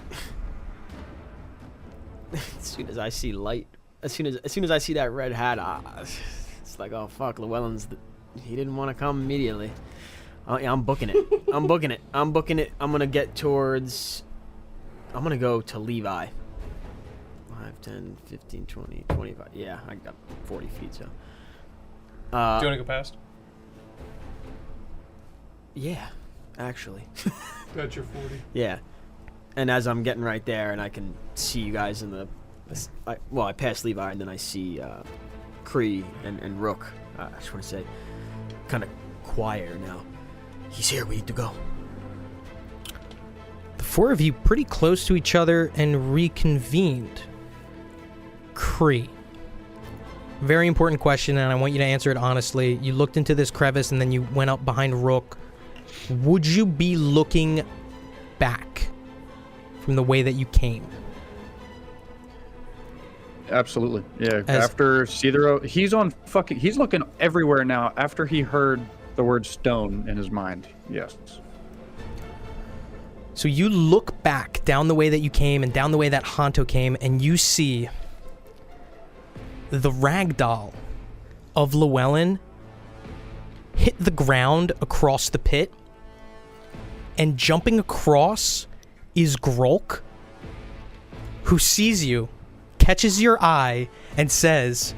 Speaker 5: as soon as I see light, as soon as I see that red hat, it's like, oh fuck, he didn't want to come immediately. Yeah, I'm booking it. I'm booking it. I'm gonna go to Levi. 5, 10, 15, 20, 25. Yeah, I got 40 feet, so.
Speaker 6: Do you want to go past?
Speaker 5: Yeah, actually.
Speaker 6: Got your 40.
Speaker 5: Yeah. And as I'm getting right there and I can see you guys in I pass Levi and then I see Kree and Rook. I just want to say, kind of quieter now. He's here, we need to go.
Speaker 2: The four of you pretty close to each other and reconvened. Kree. Very important question, and I want you to answer it honestly. You looked into this crevice and then you went up behind Rook. Would you be looking back from the way that you came?
Speaker 4: Absolutely. Yeah. After Cedro, he's looking everywhere now after he heard the word stone in his mind. Yes.
Speaker 2: So you look back down the way that you came and down the way that Hanto came, and you see the ragdoll of Llewellyn hit the ground across the pit, and jumping across is Grolk, who sees you, catches your eye, and says,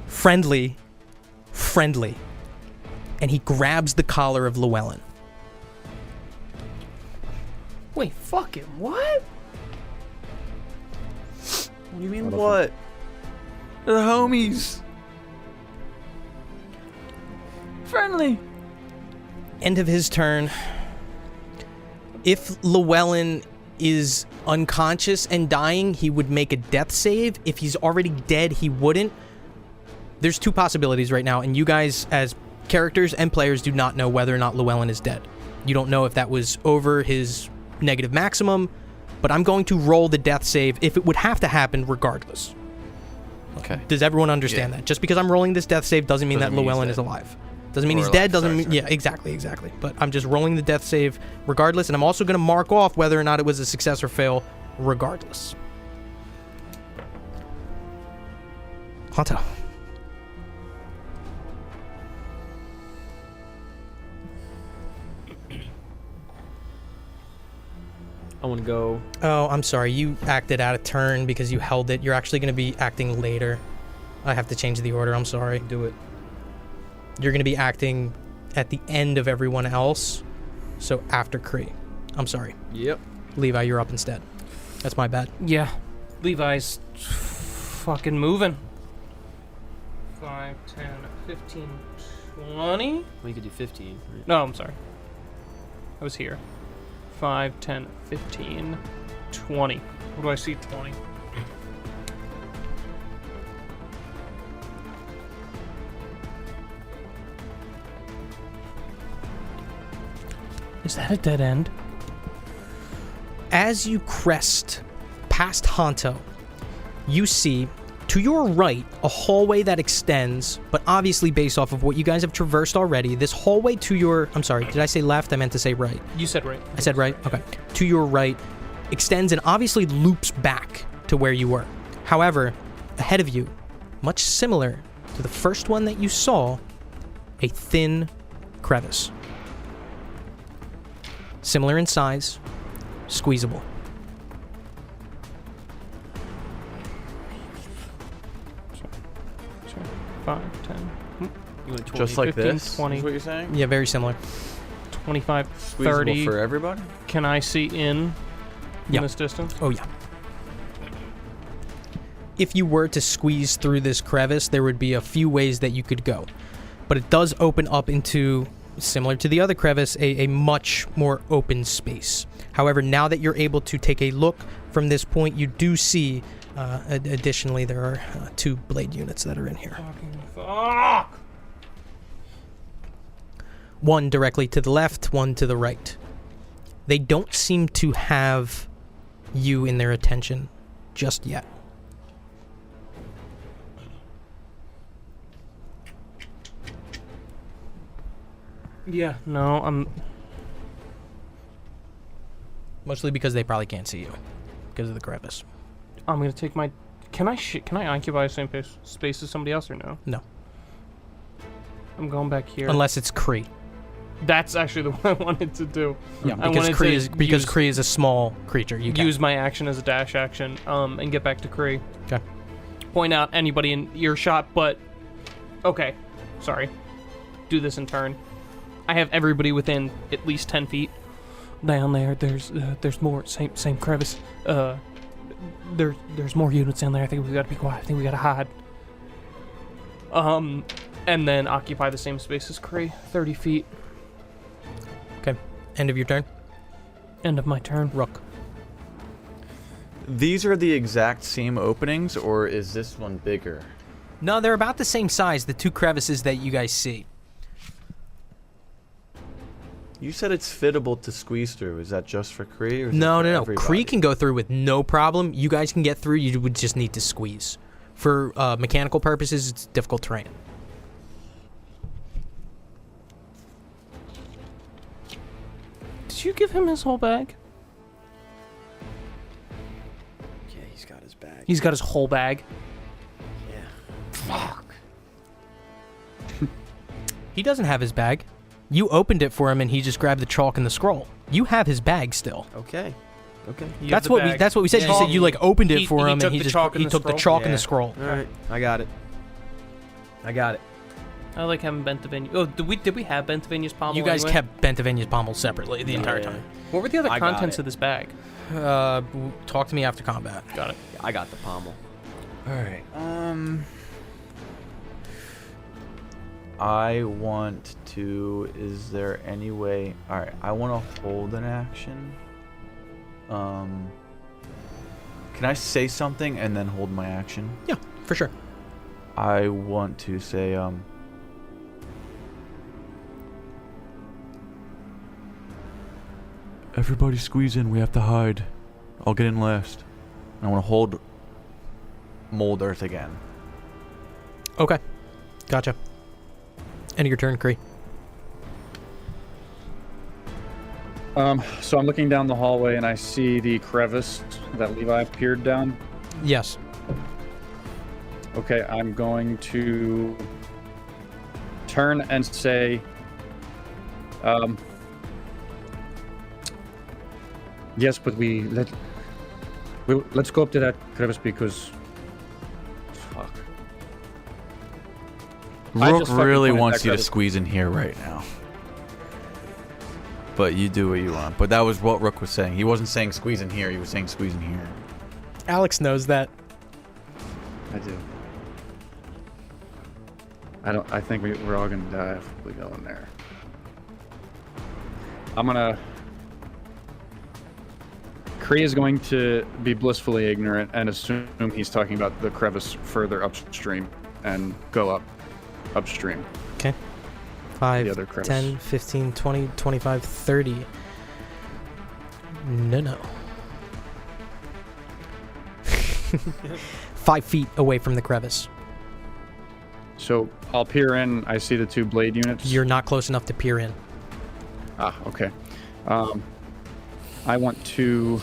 Speaker 2: friendly, friendly. And he grabs the collar of Llewellyn.
Speaker 6: Wait, fuck him. What?
Speaker 7: What do you mean what? They're the homies. Friendly.
Speaker 2: End of his turn. If Llewellyn is unconscious and dying, he would make a death save. If he's already dead, he wouldn't. There's two possibilities right now, and you guys, as characters and players, do not know whether or not Llewellyn is dead. You don't know if that was over his negative maximum, but I'm going to roll the death save if it would have to happen regardless.
Speaker 7: Okay.
Speaker 2: Does everyone understand that? Just because I'm rolling this death save doesn't mean that Llewellyn is alive. Doesn't mean he's dead, doesn't mean... Yeah, exactly. But I'm just rolling the death save regardless, and I'm also going to mark off whether or not it was a success or fail regardless. Hanto.
Speaker 5: I want to go.
Speaker 2: Oh, I'm sorry. You acted out of turn because you held it. You're actually going to be acting later. I have to change the order. I'm sorry.
Speaker 5: Do it.
Speaker 2: You're going to be acting at the end of everyone else. So after Kree. I'm sorry.
Speaker 5: Yep.
Speaker 2: Levi, you're up instead. That's my bad.
Speaker 6: Yeah. Levi's fucking moving. 5, 10, 15, 20?
Speaker 5: Well, you could do 15. Right?
Speaker 6: No, I'm sorry. I was here. 5, 10, 15, 20. What do I see? 20. Is that a dead end?
Speaker 2: As you crest past Honto, you see to your right a hallway that extends, but obviously based off of what you guys have traversed already, this hallway to your... I'm sorry, did I say left? I meant to say right.
Speaker 6: You said right.
Speaker 2: I said right? Okay. To your right extends and obviously loops back to where you were. However, ahead of you, much similar to the first one that you saw, a thin crevice. Similar in size, squeezable.
Speaker 6: Sure. 5, 10,
Speaker 5: You went 20.
Speaker 7: Just like
Speaker 6: 15,
Speaker 7: this?
Speaker 6: 20.
Speaker 7: Is what you're saying?
Speaker 2: Yeah, very similar.
Speaker 6: 25,
Speaker 7: Squeezable
Speaker 6: 30.
Speaker 7: for everybody?
Speaker 6: Can I see in
Speaker 2: Yeah.
Speaker 6: this distance?
Speaker 2: Oh, yeah. If you were to squeeze through this crevice, there would be a few ways that you could go. But it does open up into, similar to the other crevice, a much more open space. However, now that you're able to take a look from this point, you do see, additionally, there are 2 blade units that are in here.
Speaker 6: Fuck!
Speaker 2: One directly to the left, one to the right. They don't seem to have you in their attention just yet.
Speaker 6: Yeah, no, I'm...
Speaker 2: Mostly because they probably can't see you because of the crevice.
Speaker 6: I'm gonna take my... Can I occupy the same space as somebody else or no?
Speaker 2: No.
Speaker 6: I'm going back here.
Speaker 2: Unless it's Kree.
Speaker 6: That's actually the one I wanted to do.
Speaker 2: Yeah,
Speaker 6: I
Speaker 2: because
Speaker 6: wanted
Speaker 2: Kree
Speaker 6: to
Speaker 2: is because
Speaker 6: use-
Speaker 2: Kree is a small creature. You can.
Speaker 6: Use my action as a dash action, and get back to Kree.
Speaker 2: Okay.
Speaker 6: Point out anybody in earshot, but... Okay. Sorry. Do this in turn. I have everybody within at least 10 feet. Down there, there's more. Same crevice. There's more units down there. I think we gotta be quiet. I think we gotta hide. And then occupy the same space as Kree. 30 feet.
Speaker 2: Okay. End of your turn.
Speaker 6: End of my turn.
Speaker 2: Rook.
Speaker 7: These are the exact same openings, or is this one bigger?
Speaker 2: No, they're about the same size. The 2 crevices that you guys see.
Speaker 7: You said it's fittable to squeeze through. Is that just for Kree? Or is
Speaker 2: No.
Speaker 7: it for everybody?
Speaker 2: Kree can go through with no problem. You guys can get through. You would just need to squeeze. For mechanical purposes, it's difficult terrain.
Speaker 6: Did you give him his whole bag?
Speaker 5: Yeah, he's got his bag.
Speaker 6: He's got his whole bag.
Speaker 5: Yeah.
Speaker 6: Fuck.
Speaker 2: He doesn't have his bag. You opened it for him, and he just grabbed the chalk and the scroll. You have his bag still.
Speaker 5: Okay. Okay.
Speaker 6: You have
Speaker 2: That's
Speaker 6: the
Speaker 2: what
Speaker 6: bag.
Speaker 2: we said.
Speaker 6: Yeah,
Speaker 2: You said you like opened it
Speaker 6: he-
Speaker 2: for
Speaker 6: he
Speaker 2: him,
Speaker 6: took
Speaker 2: and he
Speaker 6: the
Speaker 2: just
Speaker 6: chalk and
Speaker 2: he
Speaker 6: the
Speaker 2: took the
Speaker 6: scroll?
Speaker 2: chalk and the
Speaker 5: Yeah.
Speaker 2: scroll.
Speaker 5: All right. I got it. I got it.
Speaker 6: I like having Bentavenia. Oh, did we have Bentavenia's pommel?
Speaker 2: You guys
Speaker 6: anyway?
Speaker 2: kept Bentavenia's pommel separately the entire
Speaker 5: Yeah.
Speaker 2: time.
Speaker 6: What were the other
Speaker 5: I got
Speaker 6: contents
Speaker 5: it.
Speaker 6: of this bag?
Speaker 2: Talk to me after combat.
Speaker 6: Got it.
Speaker 5: I got the pommel.
Speaker 7: All right. I want to. Is there any way? All right. I want to hold an action. Can I say something and then hold my action?
Speaker 2: Yeah, for sure.
Speaker 7: I want to say everybody squeeze in. We have to hide. I'll get in last. I want to hold mold earth again.
Speaker 2: Okay, gotcha. End of your turn, Kree.
Speaker 4: So I'm looking down the hallway and I see the crevice that Levi peered down.
Speaker 2: Yes.
Speaker 4: Okay, I'm going to turn and say, Yes, but let's go up to that crevice because fuck. I
Speaker 7: Rook
Speaker 4: just fucking
Speaker 7: really
Speaker 4: pointed
Speaker 7: wants
Speaker 4: that
Speaker 7: you to
Speaker 4: crevice.
Speaker 7: squeeze in here right now. But you do what you want. But that was what Rook was saying. He wasn't saying squeeze in here. He was saying squeeze in here.
Speaker 2: Alex knows that.
Speaker 4: I do. I think we're all gonna die if we go in there. Kree is going to be blissfully ignorant and assume he's talking about the crevice further upstream and go upstream.
Speaker 2: Okay.
Speaker 4: The
Speaker 2: 5,
Speaker 4: other crevice.
Speaker 2: 10, 15, 20, 25, 30. No. 5 feet away from the crevice.
Speaker 4: So I'll peer in. I see the 2 blade units.
Speaker 2: You're not close enough to peer in.
Speaker 4: Ah, okay. I want to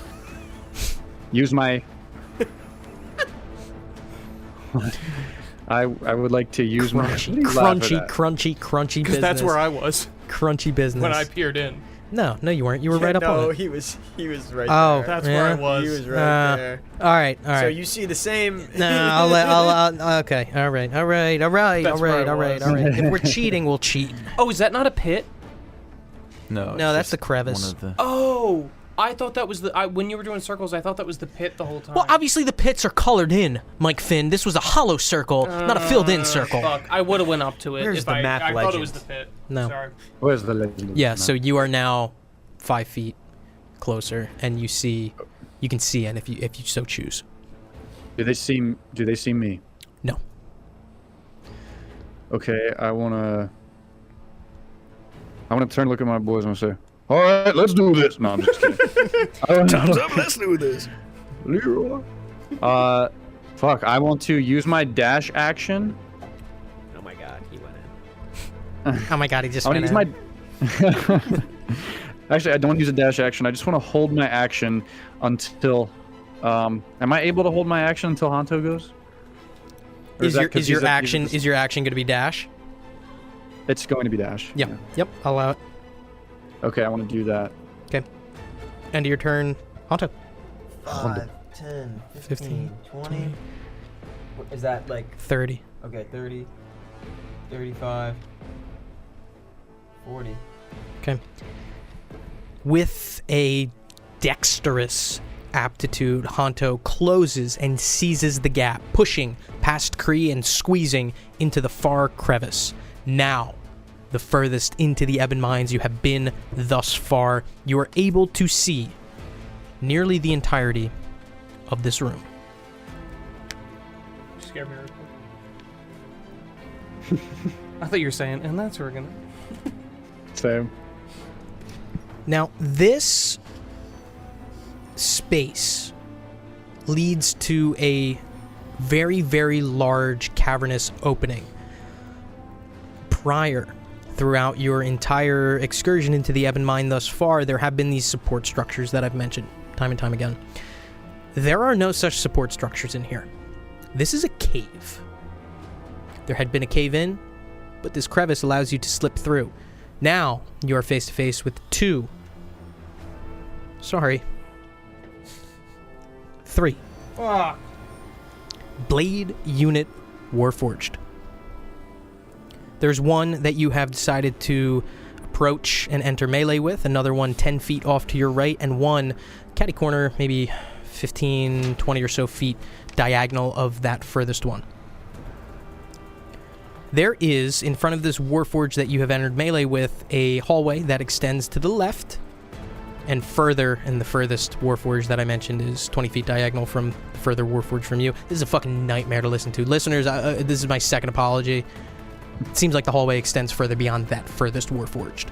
Speaker 4: use my. I would like to use my.
Speaker 2: Crunchy business.
Speaker 6: Because that's where I was
Speaker 2: Crunchy business.
Speaker 6: when I peered in.
Speaker 2: No, you weren't. You were right up on it.
Speaker 5: he was right
Speaker 2: Oh,
Speaker 5: there.
Speaker 6: That's
Speaker 2: yeah?
Speaker 6: where I was.
Speaker 5: He was right there.
Speaker 2: All right.
Speaker 5: So you see the same.
Speaker 2: No, I'll okay. All right.
Speaker 6: That's where I was.
Speaker 2: If we're cheating, we'll cheat.
Speaker 6: Oh, is that not a pit?
Speaker 7: No.
Speaker 2: No,
Speaker 7: it's
Speaker 2: that's
Speaker 7: just
Speaker 2: the crevice.
Speaker 7: one of the-
Speaker 6: Oh, I thought that was the. when you were doing circles, I thought that was the pit the whole time.
Speaker 2: Well, obviously the pits are colored in, Mike Finn. This was a hollow circle, not a filled-in circle.
Speaker 6: Fuck, I would have went up to it.
Speaker 5: Where's
Speaker 6: if
Speaker 5: the
Speaker 6: I
Speaker 5: map
Speaker 6: thought it was the
Speaker 5: legend?
Speaker 6: pit.
Speaker 2: No.
Speaker 6: Sorry.
Speaker 4: Where's the legend?
Speaker 2: Yeah. So you are now 5 feet closer, and you can see in if you so choose.
Speaker 4: Do they see me?
Speaker 2: No.
Speaker 4: Okay, I wanna turn and look at my boys and say, "All right, let's do this." No, I'm just kidding. Time's up. Let's do this, Leroy. Fuck. I want to use my dash action.
Speaker 5: Oh my god, he went in.
Speaker 2: Oh my god, he just
Speaker 4: I want
Speaker 2: went
Speaker 4: to use my. Actually, I don't use a dash action. I just want to hold my action until. Am I able to hold my action until Hanto goes? Or
Speaker 2: Is
Speaker 4: that 'cause
Speaker 2: your
Speaker 4: he's
Speaker 2: action going to be dash?
Speaker 4: It's going to be dash.
Speaker 2: Yeah. Yep. I'll allow it.
Speaker 4: Okay, I want to do that.
Speaker 2: Okay. End of your turn, Honto.
Speaker 5: 5, 10, 15, 20. Is that like
Speaker 2: 30.
Speaker 5: okay? 30, 35, 40.
Speaker 2: Okay. With a dexterous aptitude, Honto closes and seizes the gap, pushing past Kree and squeezing into the far crevice. Now, the furthest into the Ebon Mines you have been thus far, you are able to see nearly the entirety of this room.
Speaker 6: You scared me real quick. I thought you were saying, and that's where we're gonna.
Speaker 4: Same.
Speaker 2: Now, this space leads to a very, very large cavernous opening. Throughout your entire excursion into the Ebon Mine thus far, there have been these support structures that I've mentioned time and time again. There are no such support structures in here. This is a cave. There had been a cave in, but this crevice allows you to slip through. Now, you are face to face with 3 Blade Unit Warforged. There's one that you have decided to approach and enter melee with, another one 10 feet off to your right, and one catty corner, maybe 15, 20 or so feet diagonal of that furthest one. There is, in front of this Warforged that you have entered melee with, a hallway that extends to the left, and further, and the furthest Warforged that I mentioned is 20 feet diagonal from the further Warforged from you. This is a fucking nightmare to listen to. Listeners, this is my second apology. It seems like the hallway extends further beyond that furthest Warforged.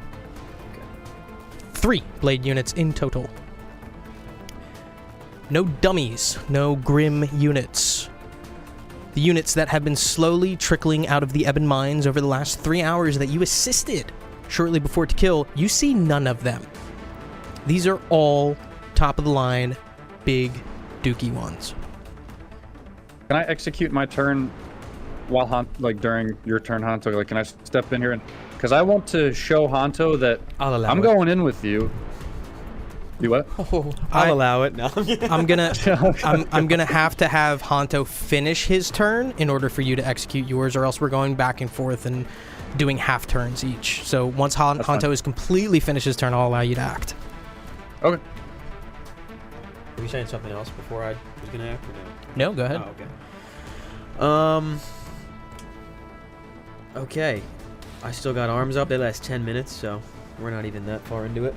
Speaker 2: 3 blade units in total. No dummies, no grim units. The units that have been slowly trickling out of the Ebon Mines over the last 3 hours that you assisted shortly before to kill, you see none of them. These are all top-of-the-line, big, dookie ones.
Speaker 4: Can I execute my turn while during your turn, Hanto? Like, can I step in here and? Because I want to show Hanto that
Speaker 2: I'll allow
Speaker 4: I'm
Speaker 2: it.
Speaker 4: going in with you. You what?
Speaker 3: I'll allow it. No.
Speaker 2: I'm gonna have to have Hanto finish his turn in order for you to execute yours, or else we're going back and forth and doing half turns each. So once Hanto is completely finished his turn, I'll allow you to act.
Speaker 4: Okay.
Speaker 3: Were you saying something else before I was gonna act or no?
Speaker 2: No, go ahead.
Speaker 3: Oh, okay. Okay. I still got arms up. They last 10 minutes, so we're not even that far into it.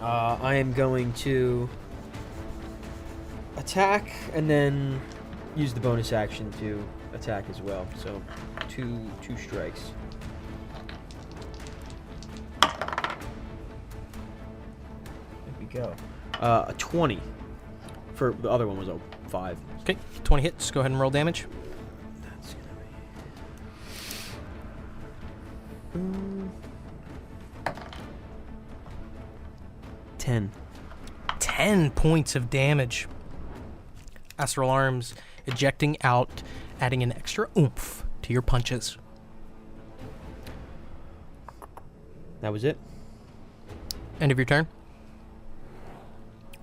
Speaker 3: I am going to attack and then use the bonus action to attack as well. So two strikes. There we go. A 20. For the other one was a 5.
Speaker 2: Okay, 20 hits. Go ahead and roll damage.
Speaker 3: That's gonna be 10.
Speaker 2: 10 points of damage. Astral Arms ejecting out, adding an extra oomph to your punches.
Speaker 3: That was it?
Speaker 2: End of your turn.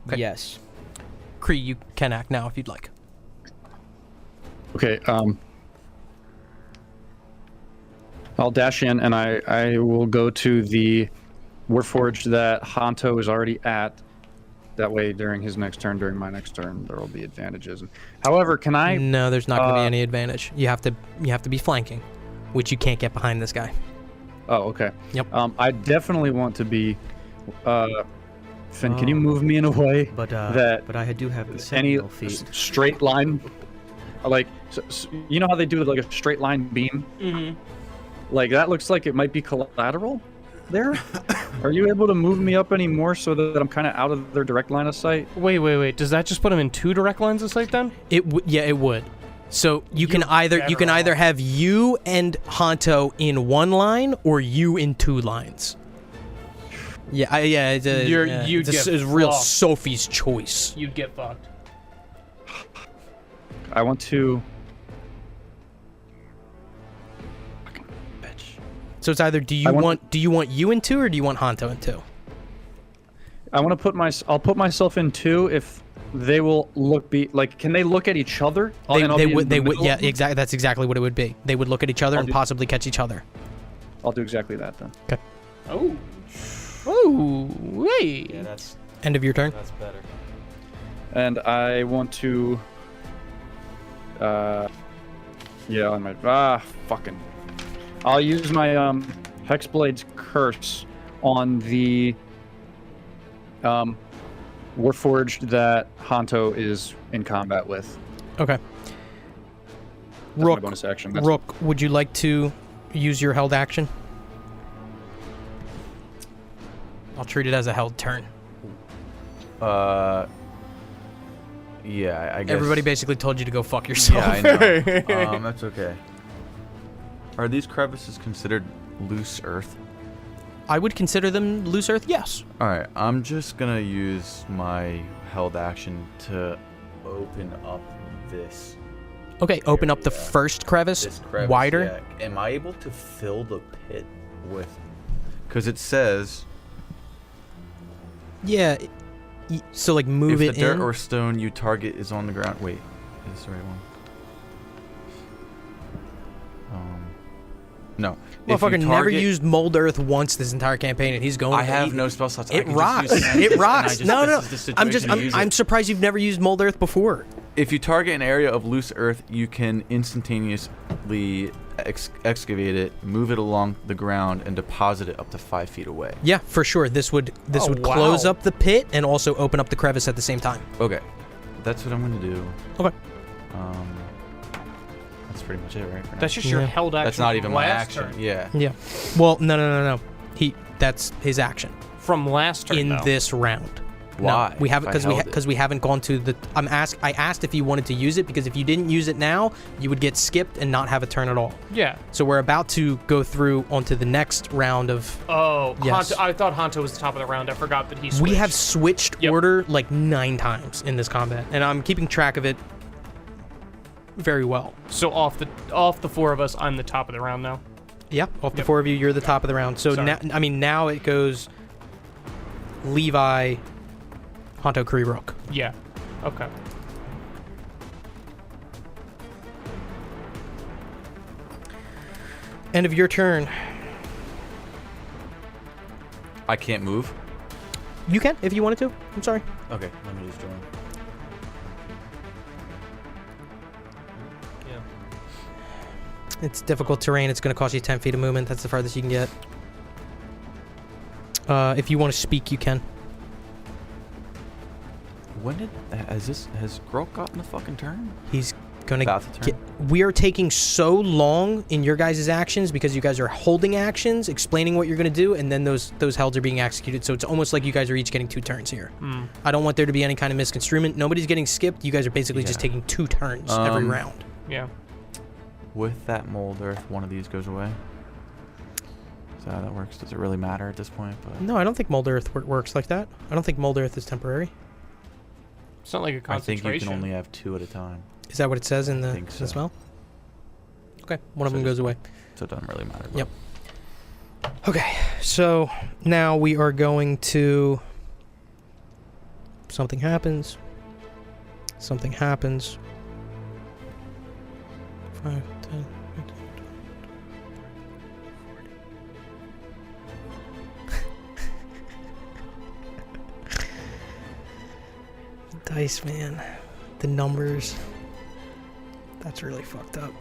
Speaker 2: Okay.
Speaker 3: Yes.
Speaker 2: Kree, you can act now if you'd like.
Speaker 4: Okay, I'll dash in and I will go to the Warforged that Hanto is already at. That way, during his next turn, during my next turn, there will be advantages. However, can I?
Speaker 2: No, there's not going to be any advantage. You have to be flanking, which you can't get behind this guy.
Speaker 4: Oh, okay.
Speaker 2: Yep.
Speaker 4: I definitely want to be. Finn, can you move me in a way
Speaker 3: But
Speaker 4: that
Speaker 3: I do have the
Speaker 4: any
Speaker 3: sentinel feet.
Speaker 4: straight line, like you know how they do like a straight line beam?
Speaker 6: Mm-hmm.
Speaker 4: Like that looks like it might be collateral. There, are you able to move me up any more so that I'm kind of out of their direct line of sight?
Speaker 6: Wait. Does that just put him in 2 direct lines of sight then?
Speaker 2: Yeah, it would. So you can either have you and Hanto in 1 line or you in 2 lines. Yeah, it's a real
Speaker 6: fucked.
Speaker 2: Sophie's choice.
Speaker 6: You'd get fucked.
Speaker 4: I want to. Bitch.
Speaker 2: So it's either do you want you in 2 or do you want Hanto in 2?
Speaker 4: I want to I'll put myself in 2 if they will can they look at each other?
Speaker 2: They would. Yeah, exactly. That's exactly what it would be. They would look at each other and possibly catch each other.
Speaker 4: I'll do exactly that then.
Speaker 2: Okay.
Speaker 6: Oh, wait.
Speaker 3: Yeah, that's
Speaker 2: End of your turn.
Speaker 3: better.
Speaker 4: And I want to. Fucking. I'll use my Hexblade's Curse on the Warforged that Hanto is in combat with.
Speaker 2: Okay.
Speaker 4: That's my bonus action.
Speaker 2: Rook, would you like to use your held action? I'll treat it as a held turn.
Speaker 7: Yeah, I guess.
Speaker 2: Everybody basically told you to go fuck yourself.
Speaker 7: Yeah, I know. That's okay. Are these crevices considered loose earth?
Speaker 2: I would consider them loose earth, yes.
Speaker 7: Alright, I'm just gonna use my held action to open up this.
Speaker 2: Okay, open up the
Speaker 7: area.
Speaker 2: first crevice,
Speaker 7: This crevice,
Speaker 2: wider.
Speaker 7: yeah. Am I able to fill the pit with? Because it says
Speaker 2: Yeah. So like move
Speaker 7: if
Speaker 2: it
Speaker 7: the dirt
Speaker 2: in.
Speaker 7: or stone you target is on the ground. Wait, is this the right one? No. If you
Speaker 2: Motherfucker never
Speaker 7: target-
Speaker 2: used mold earth once this entire campaign, and he's going.
Speaker 7: I have no spell slots. I
Speaker 2: It
Speaker 7: can just
Speaker 2: rocks.
Speaker 7: use
Speaker 2: It
Speaker 7: and I
Speaker 2: rocks.
Speaker 7: just-
Speaker 2: No.
Speaker 7: this is the
Speaker 2: I'm
Speaker 7: situation to use
Speaker 2: I'm
Speaker 7: it.
Speaker 2: surprised you've never used mold earth before.
Speaker 7: If you target an area of loose earth, you can instantaneously excavate it, move it along the ground, and deposit it up to 5 feet away.
Speaker 2: Yeah, for sure. This would
Speaker 6: Oh,
Speaker 2: close
Speaker 6: wow.
Speaker 2: up the pit and also open up the crevice at the same time.
Speaker 7: Okay, that's what I'm gonna do.
Speaker 2: Okay.
Speaker 7: That's pretty much it, right? for now?
Speaker 6: That's just your
Speaker 2: Yeah.
Speaker 6: held action.
Speaker 7: That's not
Speaker 6: from
Speaker 7: even my
Speaker 6: last
Speaker 7: action.
Speaker 6: turn.
Speaker 7: Yeah.
Speaker 2: Yeah. Well, no. That's his action
Speaker 6: From last turn,
Speaker 2: in
Speaker 6: though.
Speaker 2: this round.
Speaker 7: Why?
Speaker 2: No, we haven't
Speaker 7: If I held it?
Speaker 2: because we haven't gone to the. I asked if you wanted to use it because if you didn't use it now, you would get skipped and not have a turn at all.
Speaker 6: Yeah.
Speaker 2: So we're about to go through onto the next round of.
Speaker 6: Oh,
Speaker 2: Yes.
Speaker 6: I thought Hanto was the top of the round. I forgot that he switched.
Speaker 2: We have switched
Speaker 6: Yep.
Speaker 2: order like 9 times in this combat, and I'm keeping track of it very well.
Speaker 6: So off the 4 of us, I'm the top of the round now.
Speaker 2: Yeah, off the
Speaker 6: Yep.
Speaker 2: 4 of you, you're the top of the round. So
Speaker 6: Sorry.
Speaker 2: now it goes Levi, Honto Kree Rook.
Speaker 6: Yeah. Okay.
Speaker 2: End of your turn.
Speaker 7: I can't move.
Speaker 2: You can, if you wanted to. I'm sorry.
Speaker 7: Okay, let me just join.
Speaker 2: It's difficult terrain. It's going to cost you 10 feet of movement. That's the farthest you can get. If you want to speak, you can.
Speaker 7: When did has Grok gotten a fucking turn?
Speaker 2: He's going
Speaker 7: About to
Speaker 2: to
Speaker 7: turn?
Speaker 2: get... We are taking so long in your guys' actions because you guys are holding actions, explaining what you're going to do, and then those helds are being executed. So it's almost like you guys are each getting 2 turns here. I don't want there to be any kind of misconstruement. Nobody's getting skipped. You guys are basically just taking 2 turns every round.
Speaker 6: Yeah.
Speaker 7: With that mold earth, one of these goes away. Is that how that works? Does it really matter at this point? But
Speaker 2: No, I don't think Mold Earth works like that. I don't think Mold Earth is temporary.
Speaker 6: It's not like a
Speaker 7: I
Speaker 6: concentration.
Speaker 7: think you can only have 2 at a time.
Speaker 2: Is that what it says in the,
Speaker 7: think
Speaker 2: in
Speaker 7: so.
Speaker 2: the spell? Okay, one of
Speaker 7: So
Speaker 2: them goes away.
Speaker 7: So it doesn't really matter. but-
Speaker 2: Yep. Okay, so now we are going to... Something happens. Something happens. 5, 10, 15, 20, 40. Dice, man. The numbers. That's really fucked up.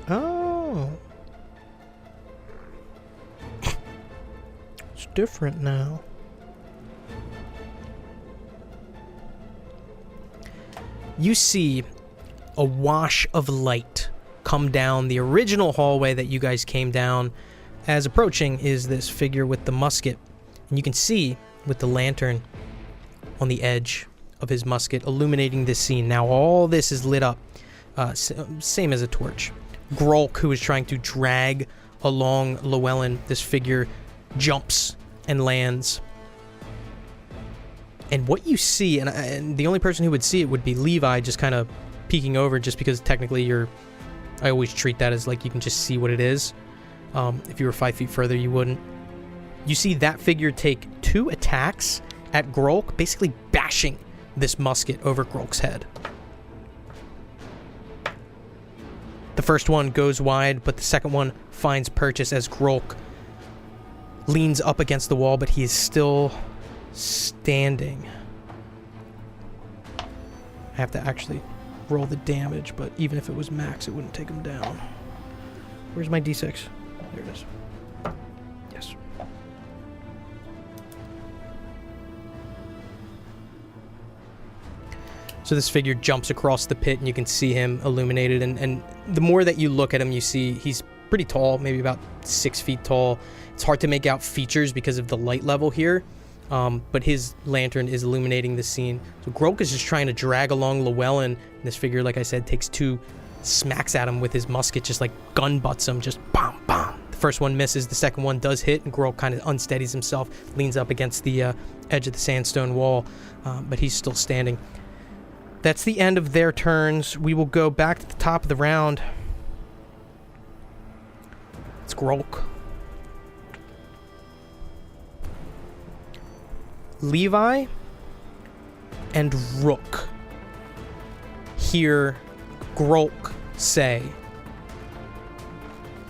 Speaker 2: Oh. It's different now. You see a wash of light come down the original hallway that you guys came down. As approaching is this figure with the musket. And you can see with the lantern on the edge of his musket illuminating this scene. Now all this is lit up, same as a torch. Grolk, who is trying to drag along Llewellyn, this figure jumps and lands. And what you see, and the only person who would see it would be Levi, just kind of peeking over, just because technically I always treat that as like you can just see what it is. If you were 5 feet further, you wouldn't. You see that figure take 2 attacks at Grolk, basically bashing this musket over Grolk's head. The first one goes wide, but the second one finds purchase as Grolk leans up against the wall, but he is still standing. I have to actually roll the damage, but even if it was max, it wouldn't take him down. Where's my d6? There it is. Yes. So this figure jumps across the pit, and you can see him illuminated, and the more that you look at him, you see he's pretty tall, maybe about 6 feet tall. It's hard to make out features because of the light level here, but his lantern is illuminating the scene. So Grolk is just trying to drag along Llewellyn, and this figure, like I said, takes 2 smacks at him with his musket, just like gun butts him, just bam, bam. The first one misses, the second one does hit, and Grolk kind of unsteadies himself, leans up against the edge of the sandstone wall, but he's still standing. That's the end of their turns. We will go back to the top of the round. It's Grolk. Levi and Rook hear Grolk say,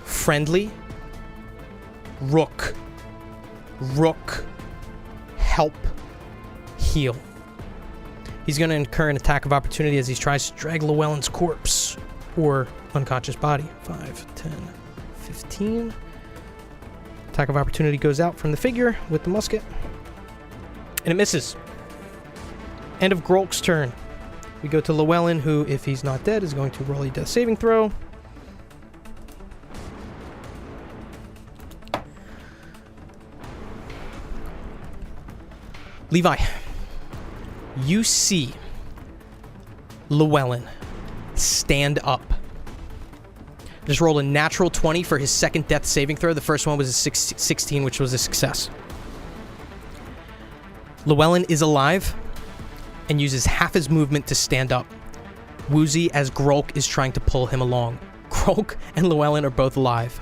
Speaker 2: friendly, Rook, help, heal. He's going to incur an attack of opportunity as he tries to drag Llewellyn's corpse or unconscious body. 5, 10, 15. Attack of opportunity goes out from the figure with the musket. And it misses. End of Grolk's turn. We go to Llewellyn, who, if he's not dead, is going to roll a death saving throw. Levi, you see Llewellyn stand up. Just rolled a natural 20 for his second death saving throw. The first one was a 16, which was a success. Llewellyn is alive and uses half his movement to stand up, woozy as Grolk is trying to pull him along. Grolk and Llewellyn are both alive.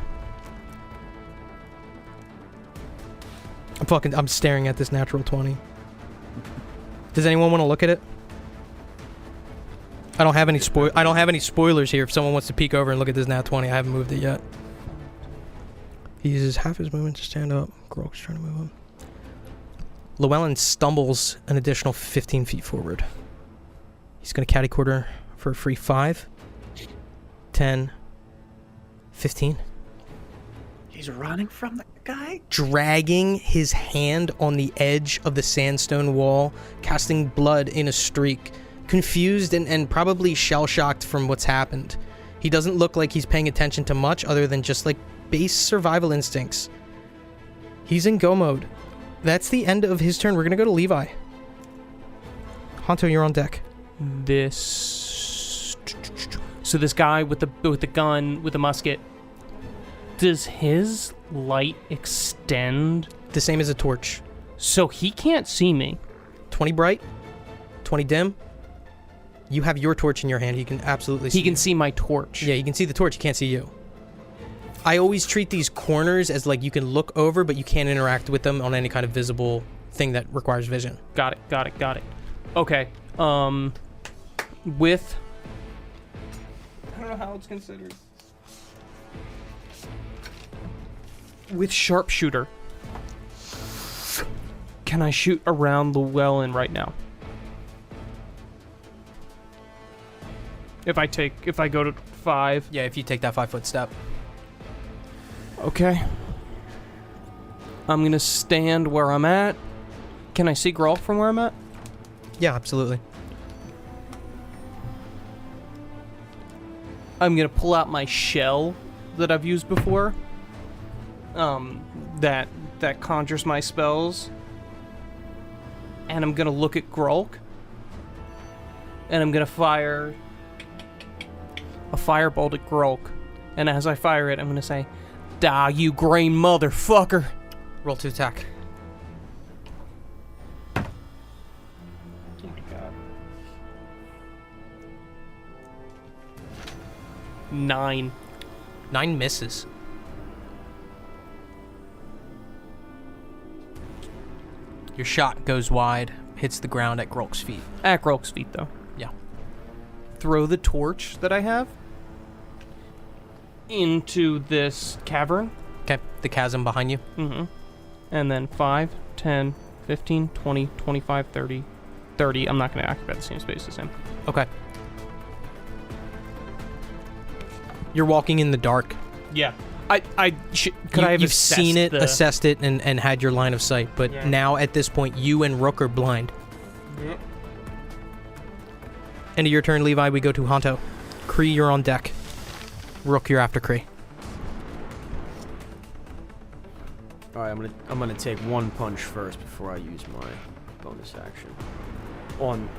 Speaker 2: I'm staring at this natural 20. Does anyone want to look at it? I don't have any spoilers here if someone wants to peek over and look at this nat 20. I haven't moved it yet. He uses half his movement to stand up. Grog's trying to move him. Llewellyn stumbles an additional 15 feet forward. He's going to catty quarter for a free 5, 10, 15.
Speaker 4: He's running from the guy.
Speaker 2: Dragging his hand on the edge of the sandstone wall, casting blood in a streak. Confused and probably shell-shocked from what's happened. He doesn't look like he's paying attention to much other than just like base survival instincts. He's in go mode. That's the end of his turn. We're gonna go to Levi. Honto, you're on deck.
Speaker 6: So this guy with the gun, with the musket, does his light extend?
Speaker 2: The same as a torch.
Speaker 6: So he can't see me.
Speaker 2: 20 bright, 20 dim. You have your torch in your hand. He can absolutely see
Speaker 6: He can
Speaker 2: you.
Speaker 6: see my torch.
Speaker 2: Yeah, you can see the torch. He can't see you. I always treat these corners as like you can look over, but you can't interact with them on any kind of visible thing that requires vision.
Speaker 6: Got it. Okay. With... I don't know how it's considered. With sharpshooter, can I shoot around Llewellyn right now? If I go to 5.
Speaker 2: Yeah, if you take that 5-foot step.
Speaker 6: Okay. I'm gonna stand where I'm at. Can I see Grolk from where I'm at?
Speaker 2: Yeah, absolutely.
Speaker 6: I'm gonna pull out my shell that I've used before. That conjures my spells. And I'm gonna look at Grolk. And I'm gonna fire a firebolt at Grolk. And as I fire it, I'm gonna say, "Die, you green motherfucker!"
Speaker 2: Roll to attack.
Speaker 6: Oh my god. 9.
Speaker 2: 9 misses. Your shot goes wide, hits the ground at Grolk's feet.
Speaker 6: At Grolk's feet, though.
Speaker 2: Yeah.
Speaker 6: Throw the torch that I have into this cavern.
Speaker 2: Okay, the chasm behind you.
Speaker 6: Mm-hmm. And then 5, 10, 15, 20, 25, 30. 30. I'm not going to occupy the same space as him.
Speaker 2: Okay. You're walking in the dark.
Speaker 6: Yeah. Could I have
Speaker 2: You've seen it, assessed it, and had your line of sight, but
Speaker 6: Yeah.
Speaker 2: now at this point, you and Rook are blind.
Speaker 6: Yep.
Speaker 2: End of your turn, Levi. We go to Honto. Kree, you're on deck. Rook, you're after Kree.
Speaker 3: All right, I'm gonna take one punch first before I use my bonus action on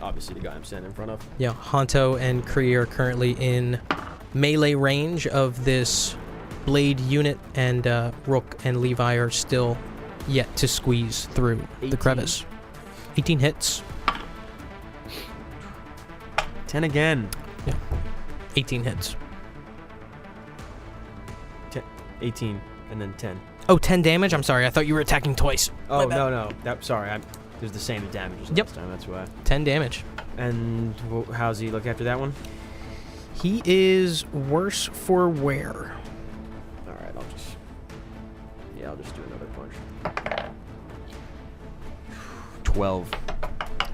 Speaker 3: obviously the guy I'm standing in front of.
Speaker 2: Yeah, Honto and Kree are currently in melee range of this blade unit, and Rook and Levi are still yet to squeeze through the
Speaker 3: 18.
Speaker 2: crevice. 18 hits.
Speaker 3: 10 again.
Speaker 2: 18 hits.
Speaker 3: 18 and then 10.
Speaker 2: Oh, 10 damage? I'm sorry. I thought you were attacking twice.
Speaker 3: Oh
Speaker 2: My bad.
Speaker 3: no, sorry. It was the same damage as
Speaker 2: Yep.
Speaker 3: last time. That's why.
Speaker 2: 10 damage.
Speaker 3: And how's he look after that one?
Speaker 2: He is worse for wear.
Speaker 3: All right, I'll just do another punch. 12.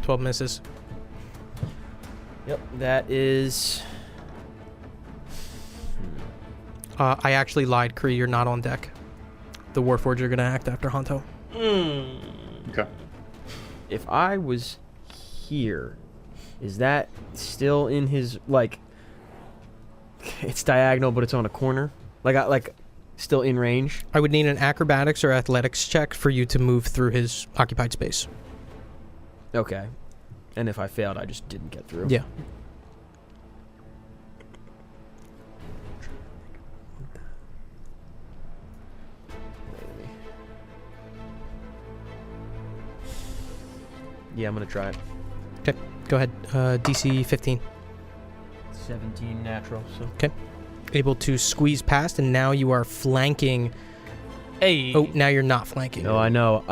Speaker 2: 12 misses.
Speaker 3: Yep, that is.
Speaker 2: I actually lied, Kree. You're not on deck. The Warforged are going to act after Honto.
Speaker 4: Okay.
Speaker 3: If I was here, is that still in his like? It's diagonal, but it's on a corner. Like still in range.
Speaker 2: I would need an acrobatics or athletics check for you to move through his occupied space.
Speaker 3: Okay. And if I failed, I just didn't get through.
Speaker 2: Yeah.
Speaker 3: Yeah, I'm gonna try it.
Speaker 2: Okay, go ahead. DC 15.
Speaker 3: 17 natural. So
Speaker 2: Able to squeeze past, and now you are flanking
Speaker 6: Hey.
Speaker 2: Oh, now you're not flanking.
Speaker 3: No, I know.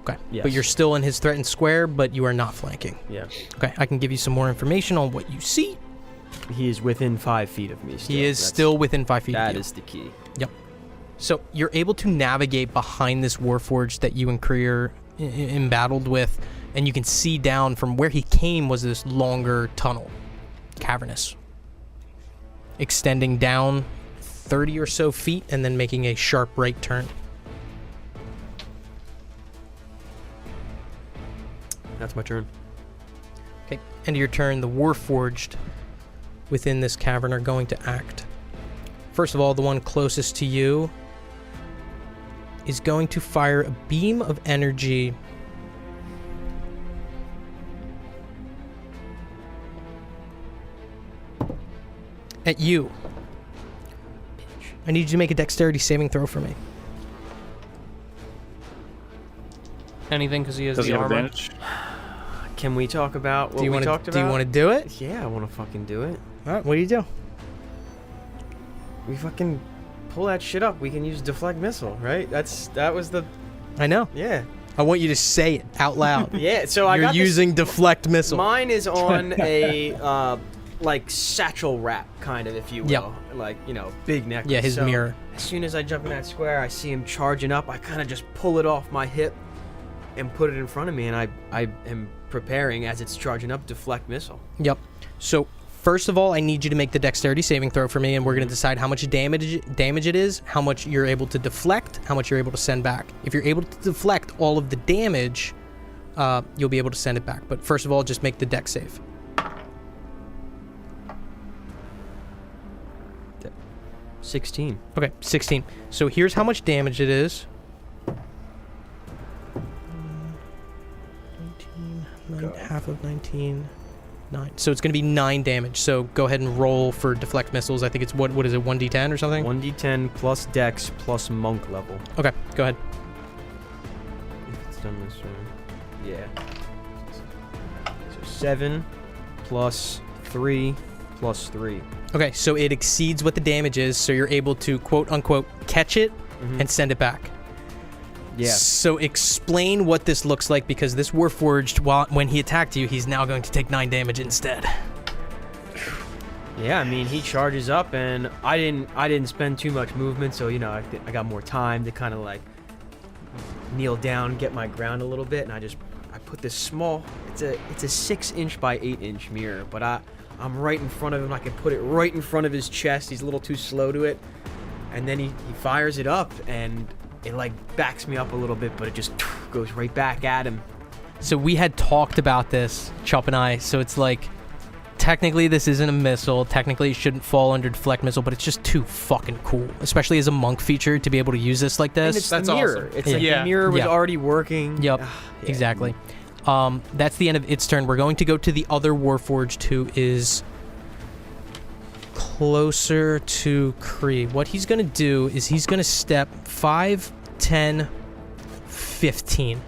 Speaker 2: Okay.
Speaker 3: Yes.
Speaker 2: But you're still in his threatened square, but you are not flanking.
Speaker 3: Yeah.
Speaker 2: Okay, I can give you some more information on what you see.
Speaker 3: He is within 5 feet of me. Still.
Speaker 2: He is
Speaker 3: That's-
Speaker 2: still within 5 feet of
Speaker 3: That
Speaker 2: you.
Speaker 3: is the key.
Speaker 2: Yep. So you're able to navigate behind this Warforged that you and Krier embattled with, and you can see down from where he came was this longer tunnel, cavernous, extending down 30 or so feet and then making a sharp right turn.
Speaker 3: That's my turn.
Speaker 2: Okay, end of your turn, the Warforged within this cavern are going to act. First of all, the one closest to you is going to fire a beam of energy at you. I need you to make a dexterity saving throw for me.
Speaker 6: Anything because he has
Speaker 4: Does he
Speaker 6: the
Speaker 4: have
Speaker 6: armor.
Speaker 4: advantage?
Speaker 3: Can we talk about what
Speaker 2: Do you
Speaker 3: we
Speaker 2: want
Speaker 3: talked
Speaker 2: to?
Speaker 3: about?
Speaker 2: Do you want to do it?
Speaker 3: Yeah, I want to fucking do it.
Speaker 2: All right. What do you do?
Speaker 3: We fucking pull that shit up. We can use deflect missile, right? That was the
Speaker 2: I know.
Speaker 3: yeah.
Speaker 2: I want you to say it out loud.
Speaker 3: Yeah, so I
Speaker 2: You're
Speaker 3: got this-
Speaker 2: using deflect missile.
Speaker 3: Mine is on a like satchel wrap kind of, if you will.
Speaker 2: Yep.
Speaker 3: Like, you know, big necklace.
Speaker 2: Yeah, his
Speaker 3: So
Speaker 2: mirror.
Speaker 3: As soon as I jump in that square, I see him charging up. I kind of just pull it off my hip and put it in front of me, and I am preparing as it's charging up deflect missile.
Speaker 2: Yep. So first of all, I need you to make the dexterity saving throw for me, and we're going to decide how much damage it is, how much you're able to deflect, how much you're able to send back. If you're able to deflect all of the damage, you'll be able to send it back. But first of all, just make the dex save.
Speaker 3: 16.
Speaker 2: Okay, 16. So here's how much damage it is. 19, half of 19, 9. So it's going to be 9 damage. So go ahead and roll for deflect missiles. I think it's, what is it, 1d10 or something?
Speaker 3: 1d10 plus dex plus monk level.
Speaker 2: Okay, go ahead.
Speaker 3: If it's done this way. Yeah. So 7 plus 3 plus 3.
Speaker 2: Okay, so it exceeds what the damage is, so you're able to, quote-unquote, catch it and send it back.
Speaker 3: Yeah.
Speaker 2: So explain what this looks like, because this Warforged, when he attacked you, he's now going to take 9 damage instead.
Speaker 3: Yeah, I mean, he charges up, and I didn't spend too much movement, so, you know, I got more time to kind of, like, kneel down, get my ground a little bit, and I put this small, it's a 6-inch by 8-inch mirror, but I'm right in front of him. I can put it right in front of his chest. He's a little too slow to it. And then he fires it up, and it, like, backs me up a little bit, but it just goes right back at him.
Speaker 2: So we had talked about this, Chop and I, so it's like, technically this isn't a missile, technically it shouldn't fall under deflect missile, but it's just too fucking cool, especially as a monk feature, to be able to use this like
Speaker 3: And
Speaker 2: this.
Speaker 3: it's
Speaker 6: That's
Speaker 3: the mirror.
Speaker 6: awesome.
Speaker 3: It's like
Speaker 6: Yeah.
Speaker 3: the mirror was
Speaker 2: Yeah.
Speaker 3: already working.
Speaker 2: Yep,
Speaker 3: Yeah.
Speaker 2: exactly. That's the end of its turn. We're going to go to the other Warforged, who is closer to Kree. What he's going to do is he's going to step 5, 10, 15.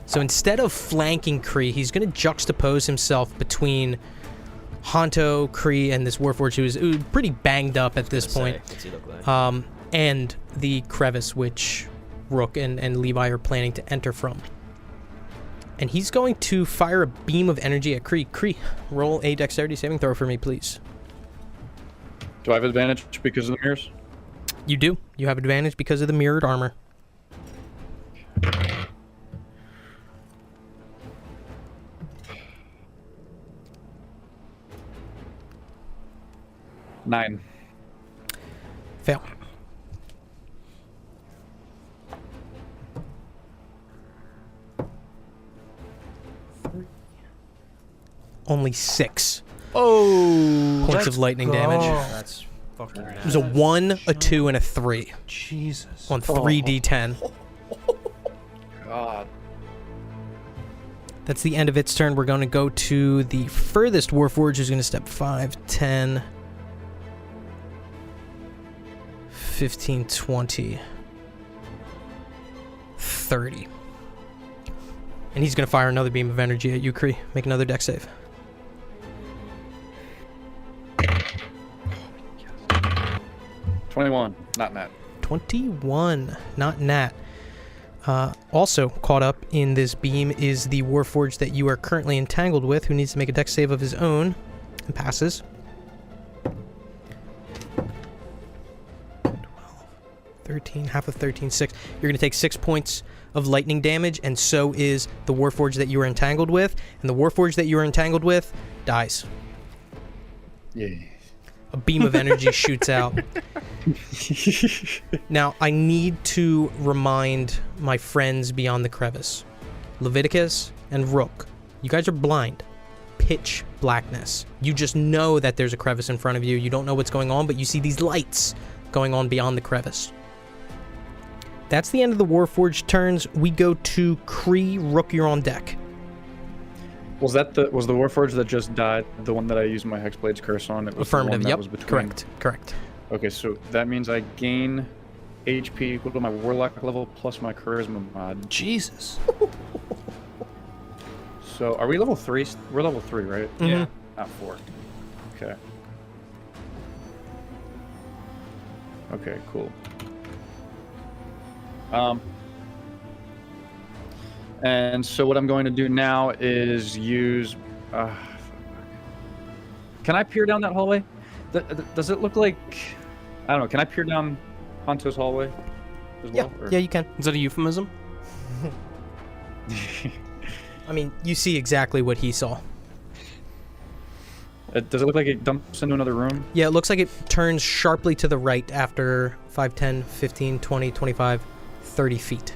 Speaker 2: So instead of flanking Kree, he's going to juxtapose himself between Honto, Kree, and this Warforged, who is pretty banged up at this point.
Speaker 3: What's he look like?
Speaker 2: And the crevice which Rook and Levi are planning to enter from. And he's going to fire a beam of energy at Kree. Kree, roll a dexterity saving throw for me, please.
Speaker 4: Do I have advantage because of the mirrors?
Speaker 2: You do. You have advantage because of the mirrored armor.
Speaker 4: Nine.
Speaker 2: Fail. Only 6 points of lightning damage.
Speaker 3: That's fucking
Speaker 2: It was a 1, a 2, and a 3
Speaker 6: Jesus.
Speaker 2: on 3d10.
Speaker 4: God.
Speaker 2: That's the end of its turn. We're going to go to the furthest Warforged, who's going to step 5, 10, 15, 20, 30. And he's going to fire another beam of energy at you, Kree. Make another dex save.
Speaker 4: 21. Not Matt.
Speaker 2: 21. Not nat. Also caught up in this beam is the Warforged that you are currently entangled with, who needs to make a dex save of his own, and passes. 12, 13, half of 13, 6. You're going to take 6 points of lightning damage, and so is the Warforged that you are entangled with, and the Warforged that you are entangled with dies.
Speaker 4: Yeah.
Speaker 2: A beam of energy shoots out. Now, I need to remind my friends beyond the crevice. Leviticus and Rook, you guys are blind. Pitch blackness. You just know that there's a crevice in front of you. You don't know what's going on, but you see these lights going on beyond the crevice. That's the end of the Warforged turns. We go to Kree. Rook, you're on deck.
Speaker 4: Was the Warforged that just died the one that I used my Hexblade's curse on? It was
Speaker 2: Affirmative,
Speaker 4: the one that
Speaker 2: yep.
Speaker 4: was between...
Speaker 2: Correct.
Speaker 4: Okay, so that means I gain HP equal to my Warlock level plus my Charisma mod.
Speaker 6: Jesus.
Speaker 4: So are we level 3? We're level 3, right?
Speaker 6: Yeah.
Speaker 4: Not 4. Okay. Okay, cool. And so what I'm going to do now is use... can I peer down that hallway? Does it look like... I don't know. Can I peer down Hanto's hallway as well?
Speaker 2: Yeah, you can.
Speaker 6: Is that a euphemism?
Speaker 2: I mean, you see exactly what he saw.
Speaker 4: Does it look like it dumps into another room?
Speaker 2: Yeah, it looks like it turns sharply to the right after 5, 10, 15, 20, 25, 30 feet.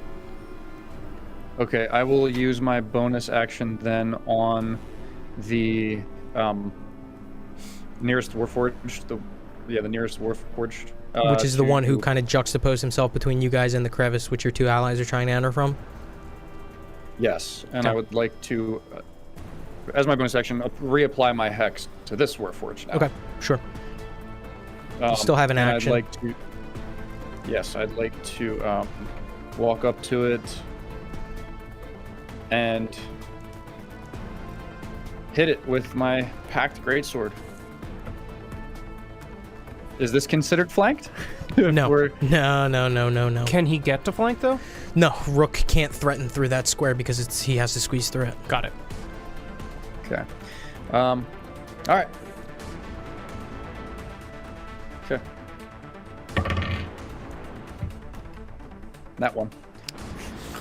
Speaker 4: Okay, I will use my bonus action then on the nearest Warforged. The nearest Warforged.
Speaker 2: Which is the one who kind of juxtaposed himself between you guys and the crevice, which your two allies are trying to enter from?
Speaker 4: Yes, and
Speaker 2: Okay.
Speaker 4: I would like to, as my bonus action, reapply my Hex to this Warforged now.
Speaker 2: Okay, sure. You still have an
Speaker 4: and
Speaker 2: action.
Speaker 4: I'd like to walk up to it and hit it with my Pact Greatsword. Is this considered flanked?
Speaker 2: No. No.
Speaker 6: Can he get to flank, though?
Speaker 2: No, Rook can't threaten through that square because he has to squeeze through it.
Speaker 6: Got it.
Speaker 4: Okay. All right. Okay. That one.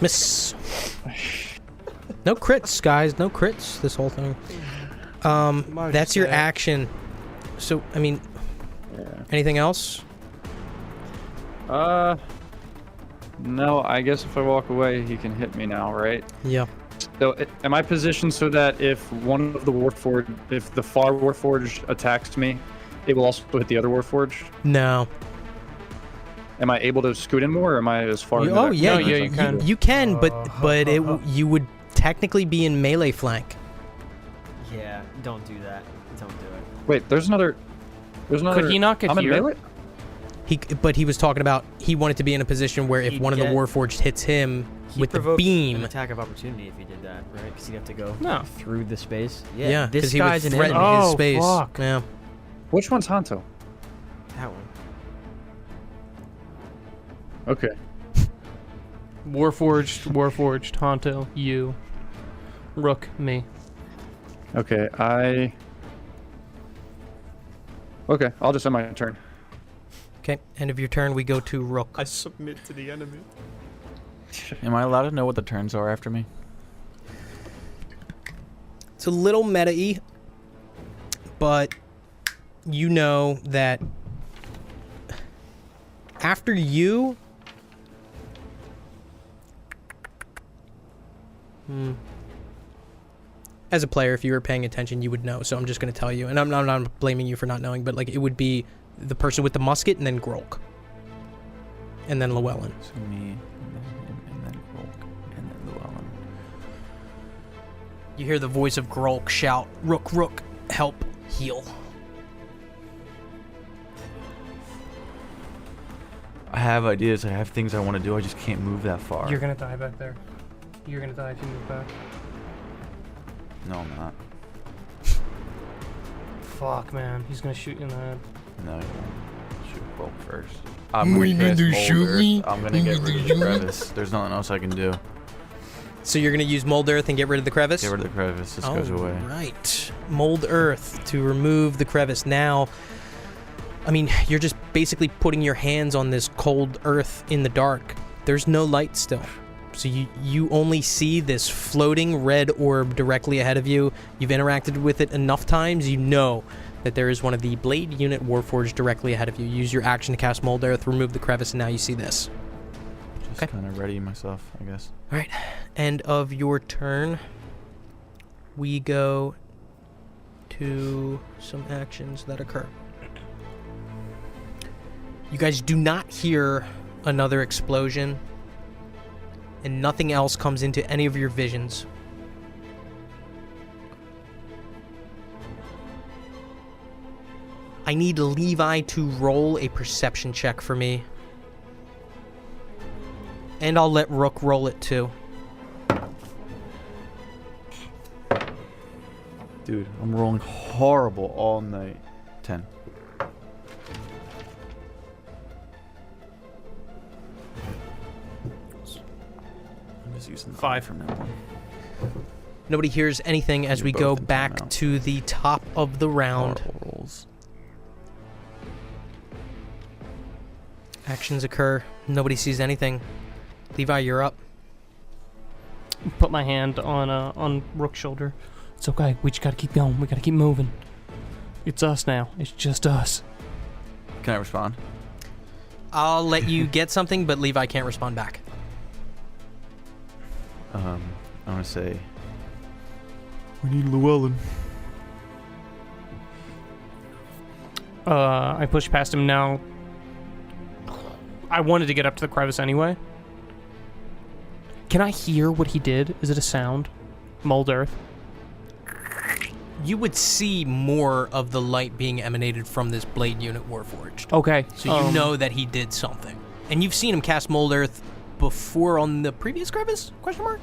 Speaker 2: Miss. No crits, guys. No crits this whole thing. That's your action. So, I mean, anything else?
Speaker 4: No, I guess if I walk away, he can hit me now, right?
Speaker 2: Yeah.
Speaker 4: So, am I positioned so that if one of the if the far Warforged attacks me, it will also hit the other Warforged?
Speaker 2: No.
Speaker 4: Am I able to scoot in more, or am I as far?
Speaker 2: Oh,
Speaker 4: into that
Speaker 2: yeah,
Speaker 4: corner as I
Speaker 6: you can.
Speaker 2: You can, but you would technically be in melee flank.
Speaker 3: Yeah, don't do that. Don't do it.
Speaker 4: Wait, there's another.
Speaker 6: Could he not get
Speaker 4: I'm in
Speaker 6: here?
Speaker 4: melee?
Speaker 2: But he was talking about he wanted to be in a position where if
Speaker 3: He'd
Speaker 2: one of the
Speaker 3: get-
Speaker 2: Warforged hits him
Speaker 3: He
Speaker 2: with the
Speaker 3: provoked
Speaker 2: beam,
Speaker 3: an attack of opportunity if he did that, right? Because he'd have to go
Speaker 6: No.
Speaker 3: through the space.
Speaker 2: yeah,
Speaker 3: this
Speaker 2: because he would
Speaker 3: guy's an
Speaker 2: threaten
Speaker 3: enemy.
Speaker 2: his
Speaker 6: Oh,
Speaker 2: space.
Speaker 6: fuck.
Speaker 2: Yeah.
Speaker 4: Which one's Hanto?
Speaker 3: That one.
Speaker 4: Okay.
Speaker 6: Warforged, Honto, you. Rook, me.
Speaker 4: Okay, Okay, I'll just end my turn.
Speaker 2: Okay, end of your turn, we go to Rook.
Speaker 5: submit to the enemy.
Speaker 7: Am I allowed to know what the turns are after me?
Speaker 2: It's a little meta-y, but you know that after you... As a player, if you were paying attention, you would know, so I'm just going to tell you. And I'm not blaming you for not knowing, but like it would be the person with the musket, and then Grolk. And then Llewellyn.
Speaker 7: So me, and then him, and then Volk, and then Llewellyn.
Speaker 2: You hear the voice of Grolk shout, "Rook, Rook, help, heal."
Speaker 7: I have ideas. I have things I want to do. I just can't move that far.
Speaker 6: You're gonna die back there. You're gonna die if you move back.
Speaker 7: No, I'm not.
Speaker 6: Fuck, man. He's gonna shoot you in the head.
Speaker 7: No, I won't. Shoot Volk first. I'm gonna cast Mold Earth. I'm gonna get rid of the crevice. There's nothing else I can do.
Speaker 2: So you're going to use Mold Earth and get rid of the crevice?
Speaker 7: Get rid of the crevice. This goes away.
Speaker 2: Right. Mold Earth to remove the crevice. Now, I mean, you're just basically putting your hands on this cold earth in the dark. There's no light still. So you only see this floating red orb directly ahead of you. You've interacted with it enough times, you know that there is one of the Blade Unit Warforged directly ahead of you. Use your action to cast Mold Earth, remove the crevice, and now you see this.
Speaker 7: Just kind of ready myself, I guess.
Speaker 2: All right. End of your turn. We go to some actions that occur. You guys do not hear another explosion, and nothing else comes into any of your visions. I need Levi to roll a perception check for me. And I'll let Rook roll it too.
Speaker 7: Dude, I'm rolling horrible all night. 10. I'm just using the
Speaker 6: 5
Speaker 7: from that one.
Speaker 2: Nobody hears anything as
Speaker 7: You're
Speaker 2: we
Speaker 7: both
Speaker 2: go
Speaker 7: in
Speaker 2: back
Speaker 7: timeout.
Speaker 2: to the top of the round.
Speaker 7: Horrible rolls.
Speaker 2: Actions occur. Nobody sees anything. Levi, you're up.
Speaker 6: Put my hand on Rook's shoulder. It's okay. We just gotta keep going. We gotta keep moving. It's us now. It's just us.
Speaker 7: Can I respond?
Speaker 2: I'll let you get something, but Levi can't respond back.
Speaker 7: I want to say... We need Llewellyn.
Speaker 6: I pushed past him now. I wanted to get up to the crevice anyway. Can I hear what he did? Is it a sound? Mold Earth.
Speaker 2: You would see more of the light being emanated from this Blade Unit Warforged.
Speaker 6: Okay.
Speaker 2: So you know that he did something. And you've seen him cast Mold Earth before on the previous crevice? Question mark?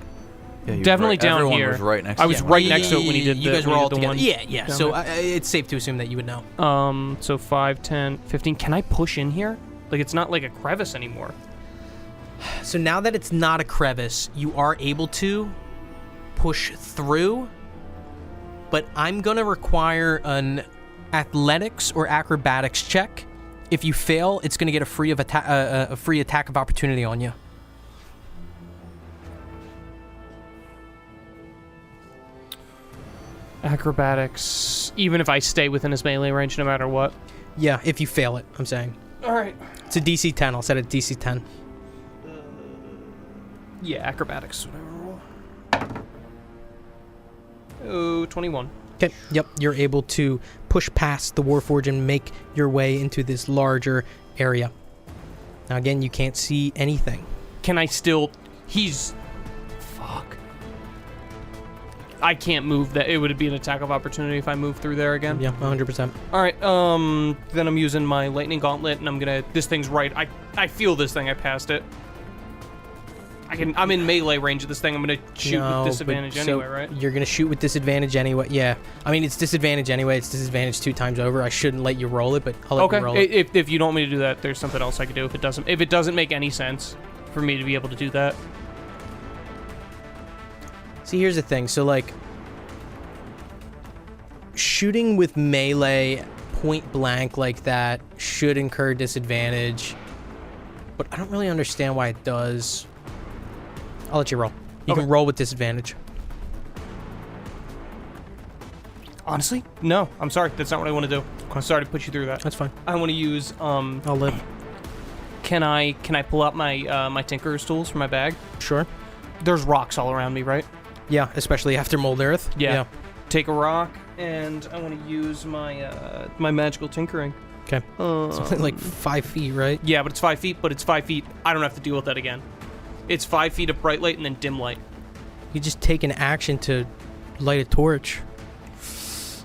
Speaker 7: Yeah, he was
Speaker 6: Definitely
Speaker 7: right.
Speaker 6: down
Speaker 7: Everyone
Speaker 6: here.
Speaker 7: was right next
Speaker 6: I
Speaker 7: to
Speaker 6: was
Speaker 7: him.
Speaker 6: right next to it when he did
Speaker 2: You
Speaker 6: the-
Speaker 2: guys
Speaker 6: when
Speaker 2: were
Speaker 6: he
Speaker 2: all
Speaker 6: did the
Speaker 2: together.
Speaker 6: one
Speaker 2: Yeah.
Speaker 6: down
Speaker 2: So
Speaker 6: there.
Speaker 2: it's safe to assume that you would know.
Speaker 6: So 5, 10, 15. Can I push in here? Like, it's not like a crevice anymore.
Speaker 2: So now that it's not a crevice, you are able to push through, but I'm going to require an athletics or acrobatics check. If you fail, it's going to get a free attack of opportunity on you.
Speaker 6: Acrobatics, even if I stay within his melee range no matter what.
Speaker 2: Yeah, if you fail it, I'm saying.
Speaker 6: All right.
Speaker 2: It's a DC 10. I'll set it DC 10.
Speaker 6: Yeah, acrobatics. Whatever. Oh, 21.
Speaker 2: Okay, yep, you're able to push past the Warforged and make your way into this larger area. Now again, you can't see anything.
Speaker 6: Can I still... He's... Fuck. I can't move that. It would be an attack of opportunity if I move through there again.
Speaker 2: Yeah, 100%.
Speaker 6: All right, then I'm using my lightning gauntlet, and I'm gonna... This thing's right. I feel this thing. I passed it. I'm in melee range of this thing. I'm gonna shoot
Speaker 2: No,
Speaker 6: with disadvantage
Speaker 2: but-
Speaker 6: anyway,
Speaker 2: so
Speaker 6: right?
Speaker 2: You're gonna shoot with disadvantage anyway. Yeah, I mean it's disadvantage anyway. It's disadvantage 2 times over. I shouldn't let you roll it, but I'll let you roll
Speaker 6: Okay.
Speaker 2: it.
Speaker 6: If you don't want me to do that, there's something else I could do. If it doesn't make any sense for me to be able to do that.
Speaker 2: See, here's the thing. So like, shooting with melee point blank like that should incur disadvantage, but I don't really understand why it does. I'll let you roll. You
Speaker 6: Okay.
Speaker 2: can roll with disadvantage.
Speaker 6: Honestly, no. I'm sorry. That's not what I want to do. I'm sorry to put you through that.
Speaker 2: That's fine.
Speaker 6: I want to use
Speaker 2: I'll live.
Speaker 6: Can I pull out my my tinkerer's tools from my bag?
Speaker 2: Sure.
Speaker 6: There's rocks all around me, right?
Speaker 2: Yeah, especially after Mold Earth.
Speaker 6: Yeah. Take a rock, and I want to use my my magical tinkering.
Speaker 2: Okay. Something like 5 feet, right?
Speaker 6: Yeah, but it's 5 feet. But it's 5 feet. I don't have to deal with that again. It's 5 feet of bright light and then dim light.
Speaker 2: You just take an action to light a torch.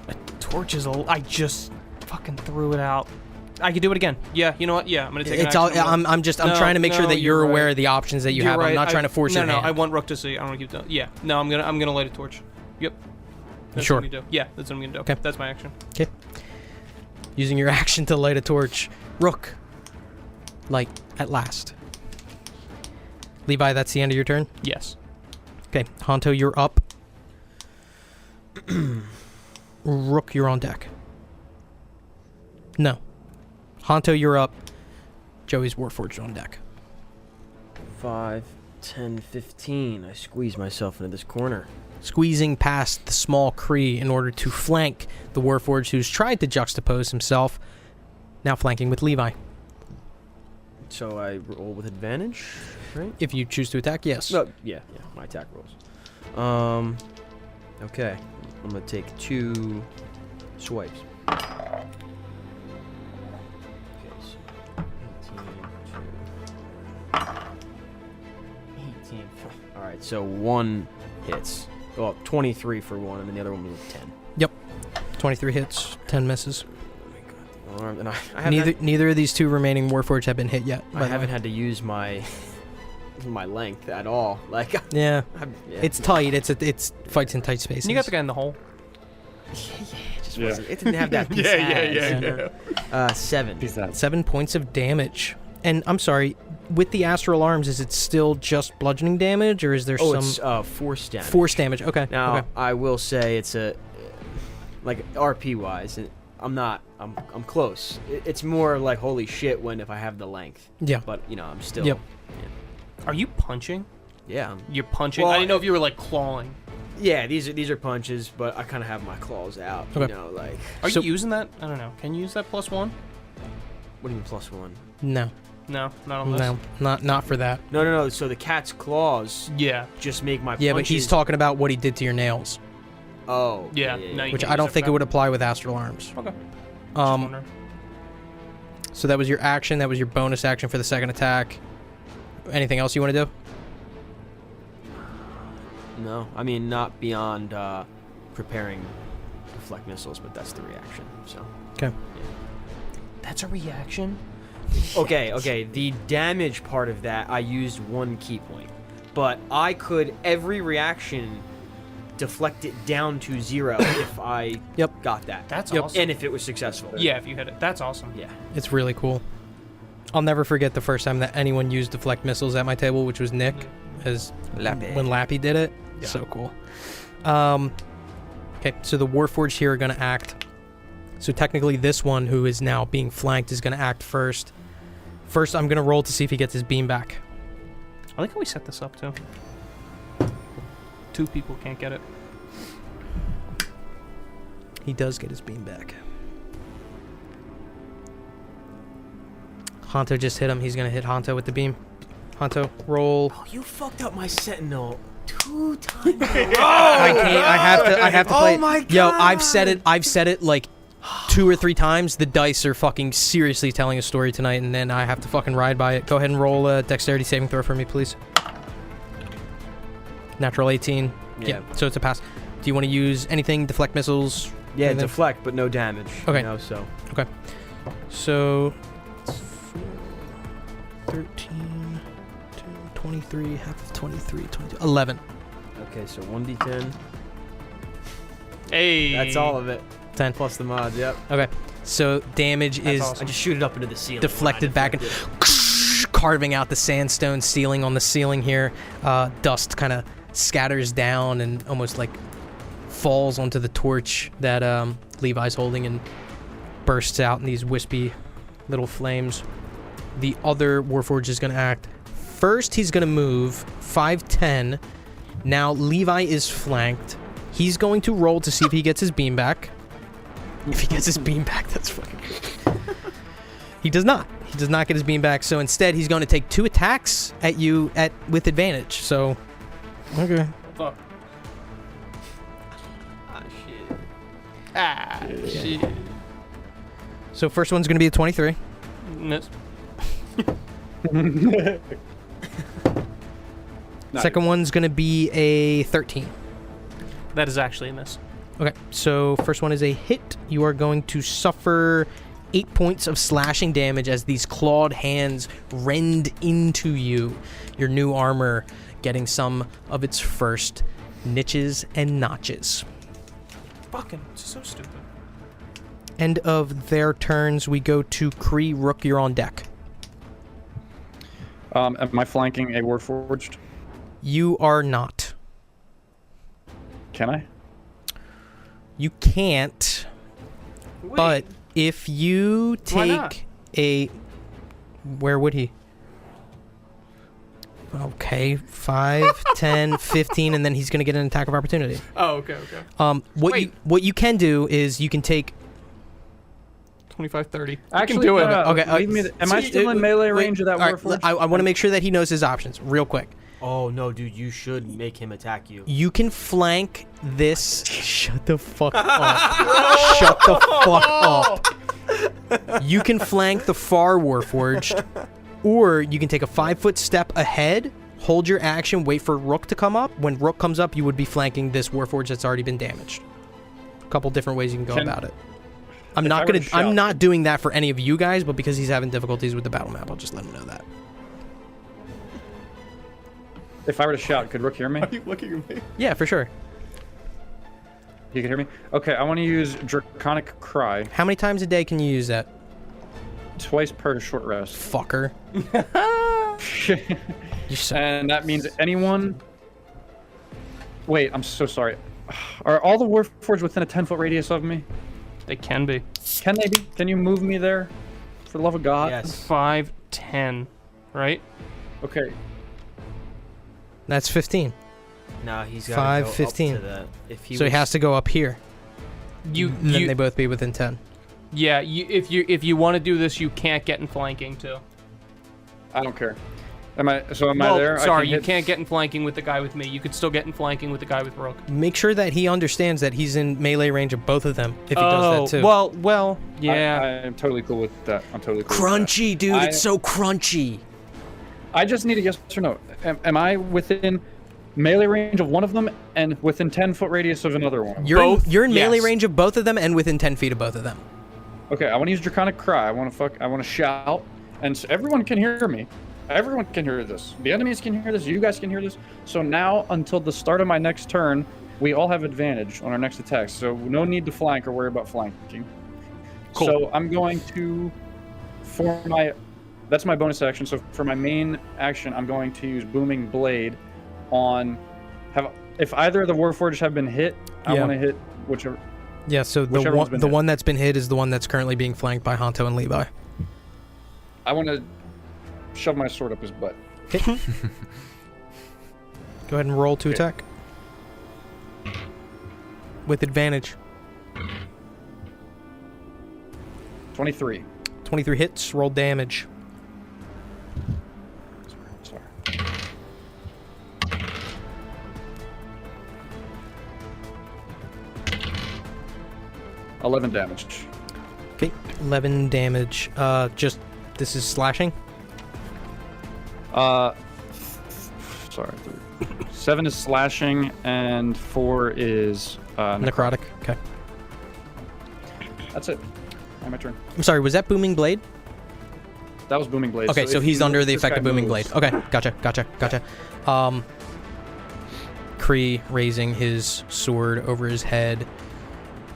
Speaker 6: A torch is I just fucking threw it out. I could do it again. Yeah, you know what? Yeah, I'm gonna take.
Speaker 2: It's all. I'm
Speaker 6: No,
Speaker 2: trying to make sure
Speaker 6: no,
Speaker 2: that you're
Speaker 6: you're
Speaker 2: aware
Speaker 6: right.
Speaker 2: of the options that you
Speaker 6: You're
Speaker 2: have.
Speaker 6: right.
Speaker 2: I'm not trying to force your hand.
Speaker 6: No, I want Rook to see. I don't want to keep doing. Yeah, no, I'm gonna light a torch. Yep. That's
Speaker 2: Sure.
Speaker 6: What I'm gonna do. Yeah, that's what I'm gonna do.
Speaker 2: Okay.
Speaker 6: That's my action.
Speaker 2: Using your action to light a torch. Rook, like, at last. Levi, that's the end of your turn?
Speaker 6: Yes.
Speaker 2: Okay, Honto, you're up. Rook, you're on deck. No. Honto, you're up. Joey's Warforged on deck.
Speaker 3: 5, 10, 15. I squeeze myself into this corner.
Speaker 2: Squeezing past the small Kree in order to flank the Warforged who's tried to juxtapose himself. Now flanking with Levi.
Speaker 3: So I roll with advantage, right?
Speaker 2: If you choose to attack, yes.
Speaker 3: No, yeah, my attack rolls. Okay. I'm gonna take 2 swipes. Okay, so 18. Alright, so 1 hits. Well, 23 for 1, and then the other one was 10.
Speaker 2: Yep. 23 hits, 10 misses.
Speaker 3: And I haven't
Speaker 2: Neither of these 2 remaining Warforged have been hit yet.
Speaker 3: I haven't had to use my length at all. Like,
Speaker 2: Yeah.
Speaker 3: yeah.
Speaker 2: It's tight. It's fights in tight spaces.
Speaker 6: And you got the guy in the hole.
Speaker 3: It just wasn't. It didn't have that piece.
Speaker 7: Yeah.
Speaker 3: 7.
Speaker 4: Peace out.
Speaker 2: 7 points of damage. And I'm sorry, with the astral arms, is it still just bludgeoning damage, or is there some
Speaker 3: It's force damage.
Speaker 2: force damage? Okay.
Speaker 3: Now
Speaker 2: okay.
Speaker 3: I will say it's a like RP wise. I'm close. It's more like holy shit when if I have the length.
Speaker 2: Yeah.
Speaker 3: But I'm still.
Speaker 2: Yep.
Speaker 6: Are you punching?
Speaker 3: Yeah.
Speaker 6: You're punching?
Speaker 3: Well,
Speaker 6: I didn't know if you were like clawing.
Speaker 3: Yeah. These are punches, but I kind of have my claws out.
Speaker 2: Okay.
Speaker 3: Like.
Speaker 6: Are
Speaker 2: So-
Speaker 6: you using that? I don't know. Can you use that +1?
Speaker 3: What do you mean +1?
Speaker 2: No.
Speaker 6: No, not on this.
Speaker 2: No. Not for that.
Speaker 3: No. So the cat's claws
Speaker 6: Yeah.
Speaker 3: just make my
Speaker 2: Yeah,
Speaker 3: punches.
Speaker 2: but he's talking about what he did to your nails,
Speaker 3: Oh.
Speaker 6: Yeah, no, you
Speaker 2: which
Speaker 6: can't
Speaker 2: I don't
Speaker 6: use
Speaker 2: think
Speaker 6: for
Speaker 2: it would apply with astral arms.
Speaker 6: Okay.
Speaker 2: Um. So that was your action. That was your bonus action for the second attack. Anything else you want to do?
Speaker 3: No, I mean not beyond preparing deflect missiles, but that's the reaction. So.
Speaker 2: Okay.
Speaker 6: That's a reaction?
Speaker 3: Okay. The damage part of that, I used 1 key point, but I could every reaction deflect it down to 0 if I got that.
Speaker 6: That's
Speaker 2: Yep.
Speaker 6: awesome.
Speaker 3: And if it was successful.
Speaker 6: Yeah, if you hit it. That's awesome.
Speaker 3: Yeah.
Speaker 2: It's really cool. I'll never forget the first time that anyone used deflect missiles at my table, which was Nick, as when Lappy did it.
Speaker 6: Yeah.
Speaker 2: So cool. Okay, so the Warforged here are going to act. So technically this one who is now being flanked is going to act first. First, I'm going to roll to see if he gets his beam back.
Speaker 6: I like how we set this up, too. 2 people can't get it.
Speaker 2: He does get his beam back. Honto just hit him. He's going to hit Honto with the beam. Honto, roll.
Speaker 3: Oh, you fucked up my sentinel 2 times.
Speaker 2: I can't. I have to play.
Speaker 3: Oh my
Speaker 2: Yo,
Speaker 3: God.
Speaker 2: I've said it like 2 or 3 times. The dice are fucking seriously telling a story tonight, and then I have to fucking ride by it. Go ahead and roll a dexterity saving throw for me, please. Natural 18.
Speaker 3: Yeah.
Speaker 2: So it's a pass. Do you want to use anything? Deflect missiles?
Speaker 3: Yeah,
Speaker 2: anything?
Speaker 3: deflect, but no damage.
Speaker 2: Okay.
Speaker 3: So.
Speaker 2: So 13, 23, half of 23, 22, 11.
Speaker 3: Okay, so 1d10.
Speaker 6: Hey!
Speaker 3: That's all of it.
Speaker 2: 10.
Speaker 3: Plus the mods, yep.
Speaker 2: Okay. So damage is
Speaker 6: awesome.
Speaker 3: I just shoot it up into the ceiling.
Speaker 2: deflected
Speaker 3: when I
Speaker 2: back and
Speaker 3: deflect
Speaker 2: carving out the sandstone ceiling on the ceiling here. Dust kind of scatters down and almost like falls onto the torch that Levi's holding and bursts out in these wispy little flames. The other Warforged is going to act. First, he's going to move 5'10". Now, Levi is flanked. He's going to roll to see if he gets his beam back. If he gets his beam back, that's fucking good. He does not. He does not get his beam back. So instead, he's going to take 2 attacks at you with advantage. So, okay.
Speaker 6: Fuck. Ah, shit.
Speaker 2: So first one's going to be a 23.
Speaker 6: Miss.
Speaker 2: Second one's going to be a 13.
Speaker 6: That is actually a miss.
Speaker 2: Okay, so first one is a hit. You are going to suffer 8 points of slashing damage as these clawed hands rend into you. Your new armor getting some of its first niches and notches.
Speaker 6: Fucking so stupid.
Speaker 2: End of their turns. We go to Kree. Rook, you're on deck.
Speaker 4: Am I flanking a Warforged?
Speaker 2: You are not.
Speaker 4: Can I?
Speaker 2: You can't. But if you
Speaker 6: Why not?
Speaker 2: take a... Where would he? Okay, 5, 10, 15, and then he's going to get an attack of opportunity.
Speaker 6: Oh, okay. Wait.
Speaker 2: What you can do is you can take...
Speaker 6: 25, 30.
Speaker 4: Actually,
Speaker 6: do it.
Speaker 2: Okay,
Speaker 4: leave me am I still in melee range of that
Speaker 2: all right,
Speaker 4: Warforged?
Speaker 2: I want to make sure that he knows his options real quick.
Speaker 5: Oh no, dude! You should make him attack you.
Speaker 2: You can flank this... Shut the fuck up. Shut the fuck up. You can flank the far Warforged, or you can take a 5-foot step ahead, hold your action, wait for Rook to come up. When Rook comes up, you would be flanking this Warforged that's already been damaged. A couple different ways you can go about it. I'm not doing that for any of you guys, but because he's having difficulties with the battle map, I'll just let him know that.
Speaker 4: If I were to shout, could Rook hear me?
Speaker 7: Are you looking at me?
Speaker 2: Yeah, for sure.
Speaker 4: You can hear me? Okay, I want to use Draconic Cry
Speaker 2: How many times a day can you use that?
Speaker 4: twice per short rest.
Speaker 2: Fucker. You're so...
Speaker 4: And that means anyone... Wait, I'm so sorry. Are all the Warforged within a 10-foot radius of me?
Speaker 6: They can be.
Speaker 4: Can they be? Can you move me there? For the love of God?
Speaker 5: Yes.
Speaker 6: 5, 10, right?
Speaker 4: Okay.
Speaker 2: That's 15.
Speaker 5: No, he's got
Speaker 2: 5,
Speaker 5: go
Speaker 2: 15.
Speaker 5: Up to the, if he
Speaker 2: So he
Speaker 5: was-
Speaker 2: has to go up here.
Speaker 6: Then
Speaker 2: Then they both be within 10.
Speaker 6: Yeah, if you want to do this, you can't get in flanking too.
Speaker 4: I don't care. Am I
Speaker 6: Well,
Speaker 4: there?
Speaker 6: sorry,
Speaker 4: I
Speaker 6: you can't get in flanking with the guy with me. You could still get in flanking with the guy with Rook.
Speaker 2: Make sure that he understands that he's in melee range of both of them if he does that too.
Speaker 6: Well, yeah.
Speaker 4: I'm totally cool with that. I'm totally cool with
Speaker 2: Crunchy, dude.
Speaker 4: I-
Speaker 2: It's so crunchy.
Speaker 4: that. I just need a yes or no. Am I within melee range of one of them and within 10-foot radius of another one?
Speaker 2: You're in melee
Speaker 6: yes.
Speaker 2: range of both of them and within 10 feet of both of them.
Speaker 4: Okay, I want to use Draconic Cry. I want to shout, and so everyone can hear me. Everyone can hear this. The enemies can hear this. You guys can hear this. So now, until the start of my next turn, we all have advantage on our next attacks. So no need to flank or worry about flanking.
Speaker 6: Cool.
Speaker 4: So I'm going to, that's my bonus action. So for my main action, I'm going to use Booming Blade on, if either of the Warforged have been hit, I
Speaker 2: Yeah.
Speaker 4: want to hit whichever.
Speaker 2: Yeah, so
Speaker 4: Whichever one's been hit.
Speaker 2: one that's been hit is the one that's currently being flanked by Honto and Levi.
Speaker 4: I want to shove my sword up his butt.
Speaker 2: Go ahead and roll to attack. With advantage.
Speaker 4: 23.
Speaker 2: 23 hits, roll damage.
Speaker 4: Sorry. 11 damage.
Speaker 2: Okay, 11 damage. This is slashing.
Speaker 4: Sorry. 7 is slashing and 4 is
Speaker 2: Necrotic. Okay.
Speaker 4: That's it. My turn.
Speaker 2: I'm sorry, was that Booming Blade?
Speaker 4: That was Booming Blade.
Speaker 2: Okay, so
Speaker 4: if
Speaker 2: he's
Speaker 4: you
Speaker 2: under
Speaker 4: move,
Speaker 2: the
Speaker 4: this
Speaker 2: effect
Speaker 4: guy
Speaker 2: of Booming
Speaker 4: moves.
Speaker 2: Blade. Okay, gotcha. Kree raising his sword over his head.